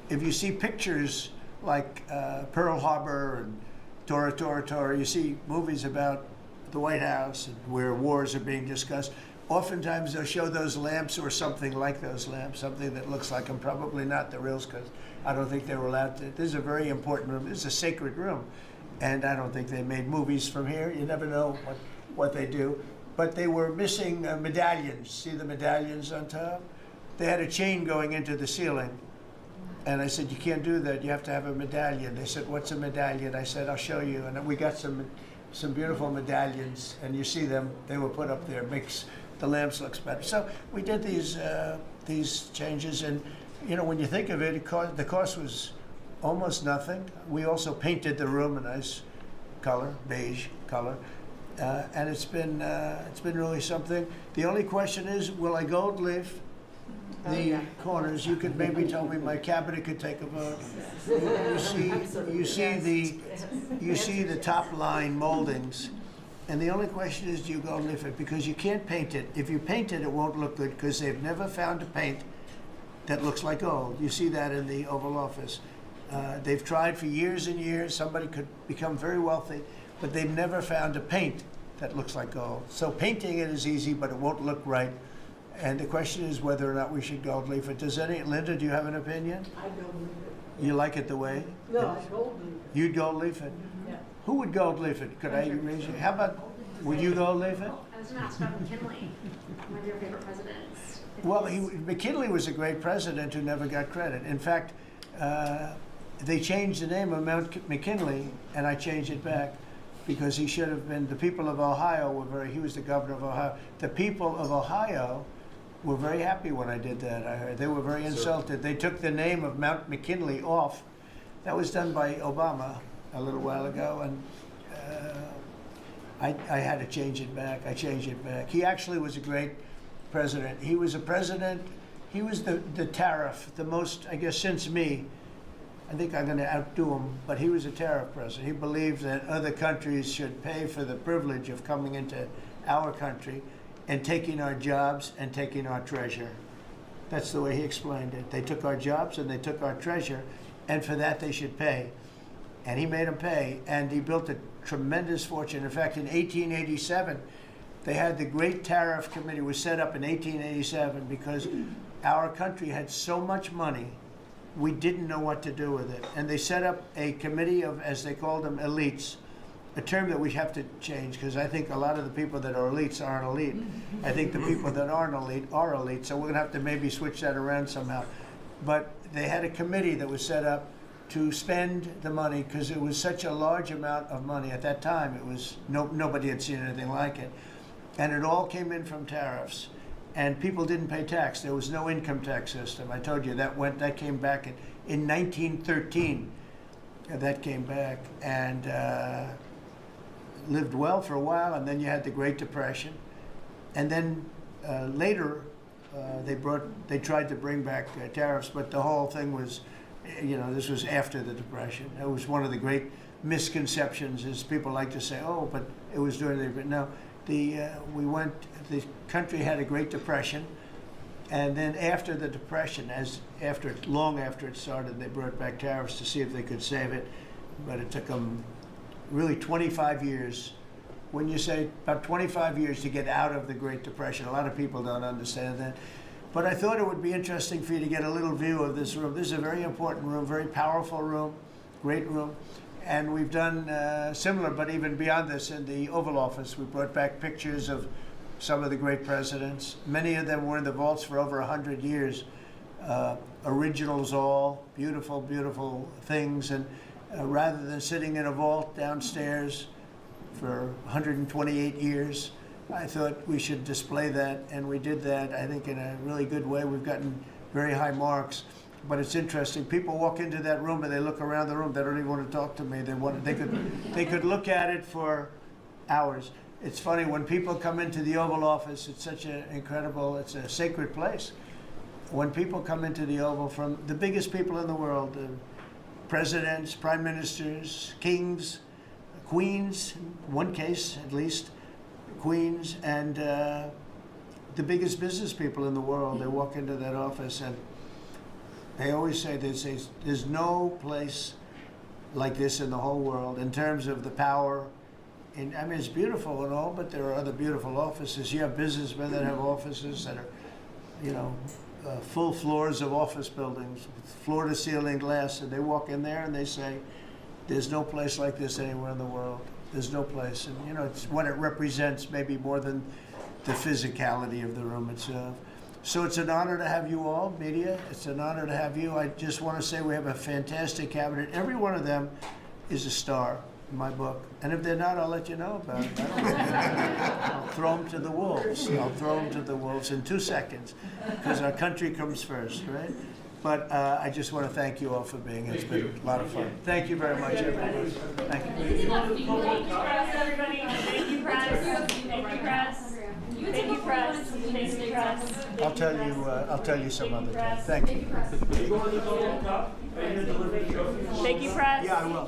if you see pictures like Pearl Harbor and Tora Tora Tora, you see movies about the White House and where wars are being discussed. Oftentimes they'll show those lamps or something like those lamps, something that looks like them, probably not the reals, because I don't think they were allowed to. This is a very important room. This is a sacred room. And I don't think they made movies from here. You never know what they do. But they were missing medallions. See the medallions on top? They had a chain going into the ceiling. And I said, you can't do that. You have to have a medallion. They said, what's a medallion? I said, I'll show you. And we got some beautiful medallions. And you see them. They were put up there. Makes the lamps look better. So we did these changes. And, you know, when you think of it, the cost was almost nothing. We also painted the room a nice color, beige color. And it's been really something. The only question is, will I gold leaf the corners? You could maybe tell me my cabinet could take a vote. You see the top line moldings, and the only question is, do you gold leaf it? Because you can't paint it. If you paint it, it won't look good because they've never found a paint that looks like gold. You see that in the Oval Office. They've tried for years and years. Somebody could become very wealthy, but they've never found a paint that looks like gold. So painting it is easy, but it won't look right. And the question is whether or not we should gold leaf it. Linda, do you have an opinion? I gold leaf it. You like it the way? No, I gold leaf it. You'd gold leaf it? Yeah. Who would gold leaf it? Could I raise you? How about, would you gold leaf it? I was going to ask about McKinley, one of your favorite presidents. Well, McKinley was a great president who never got credit. In fact, they changed the name of Mount McKinley, and I changed it back because he should have been, the people of Ohio he was the governor of Ohio. The people of Ohio were very happy when I did that, I heard. They were very insulted. They took the name of Mount McKinley off. That was done by Obama a little while ago, and I had to change it back. I changed it back. He actually was a great president. He was a president, he was the tariff, the most, I guess, since me. I think I'm going to outdo him, but he was a tariff president. He believed that other countries should pay for the privilege of coming into our country and taking our jobs and taking our treasure. That's the way he explained it. They took our jobs and they took our treasure, and for that they should pay. And he made them pay, and he built a tremendous fortune. In fact, in 1887, they had the Great Tariff Committee was set up in 1887 because our country had so much money, we didn't know what to do with it. And they set up a committee of, as they called them, elites, a term that we have to change because I think a lot of the people that are elites aren't elite. I think the people that aren't elite are elite, so we're going to have to maybe switch that around somehow. But they had a committee that was set up to spend the money because it was such a large amount of money. At that time, it was nobody had seen anything like it. And it all came in from tariffs. And people didn't pay tax. There was no income tax system. I told you that came back in 1913. That came back and lived well for a while. And then you had the Great Depression. And then later they tried to bring back tariffs, but the whole thing was, this was after the Depression. It was one of the great misconceptions, is people like to say, oh, but it was during the, but no. The country had a Great Depression, and then after the Depression, long after it started, they brought back tariffs to see if they could save it, but it took them really 25 years. When you say about 25 years to get out of the Great Depression, a lot of people don't understand that. But I thought it would be interesting for you to get a little view of this room. This is a very important room, very powerful room, great room. And we've done similar, but even beyond this, in the Oval Office. We brought back pictures of some of the great presidents. Many of them were in the vaults for over 100 years. Originals all, beautiful, beautiful things. And rather than sitting in a vault downstairs for 128 years, I thought we should display that. And we did that, I think, in a really good way. We've gotten very high marks. But it's interesting. People walk into that room and they look around the room. They don't even want to talk to me. They could look at it for hours. It's funny when people come into the Oval Office. It's such an incredible. It's a sacred place. When people come into the Oval from the biggest people in the world, presidents, prime ministers, kings, queens, in one case at least, queens, and the biggest business people in the world, they walk into that office and they always say, there's no place like this in the whole world in terms of the power. And I mean, it's beautiful and all, but there are other beautiful offices. You have businessmen that have offices that are, you know, full floors of office buildings, floor-to-ceiling glass, and they walk in there and they say, there's no place like this anywhere in the world. There's no place. And, you know, it's what it represents maybe more than the physicality of the room itself. So it's an honor to have you all, media. It's an honor to have you. I just want to say we have a fantastic cabinet. Every one of them is a star in my book. And if they're not, I'll let you know about it. I'll throw them to the wolves. I'll throw them to the wolves in 2 seconds, because our country comes first, right? But I just want to thank you all for being here. It's been a lot of fun. Thank you very much, everybody. Thank you. Thank you, press, everybody. Thank you, press. Thank you, press. Thank you, press. Thank you, press. I'll tell you some other time. Thank you. Thank you, press. Yeah, I will.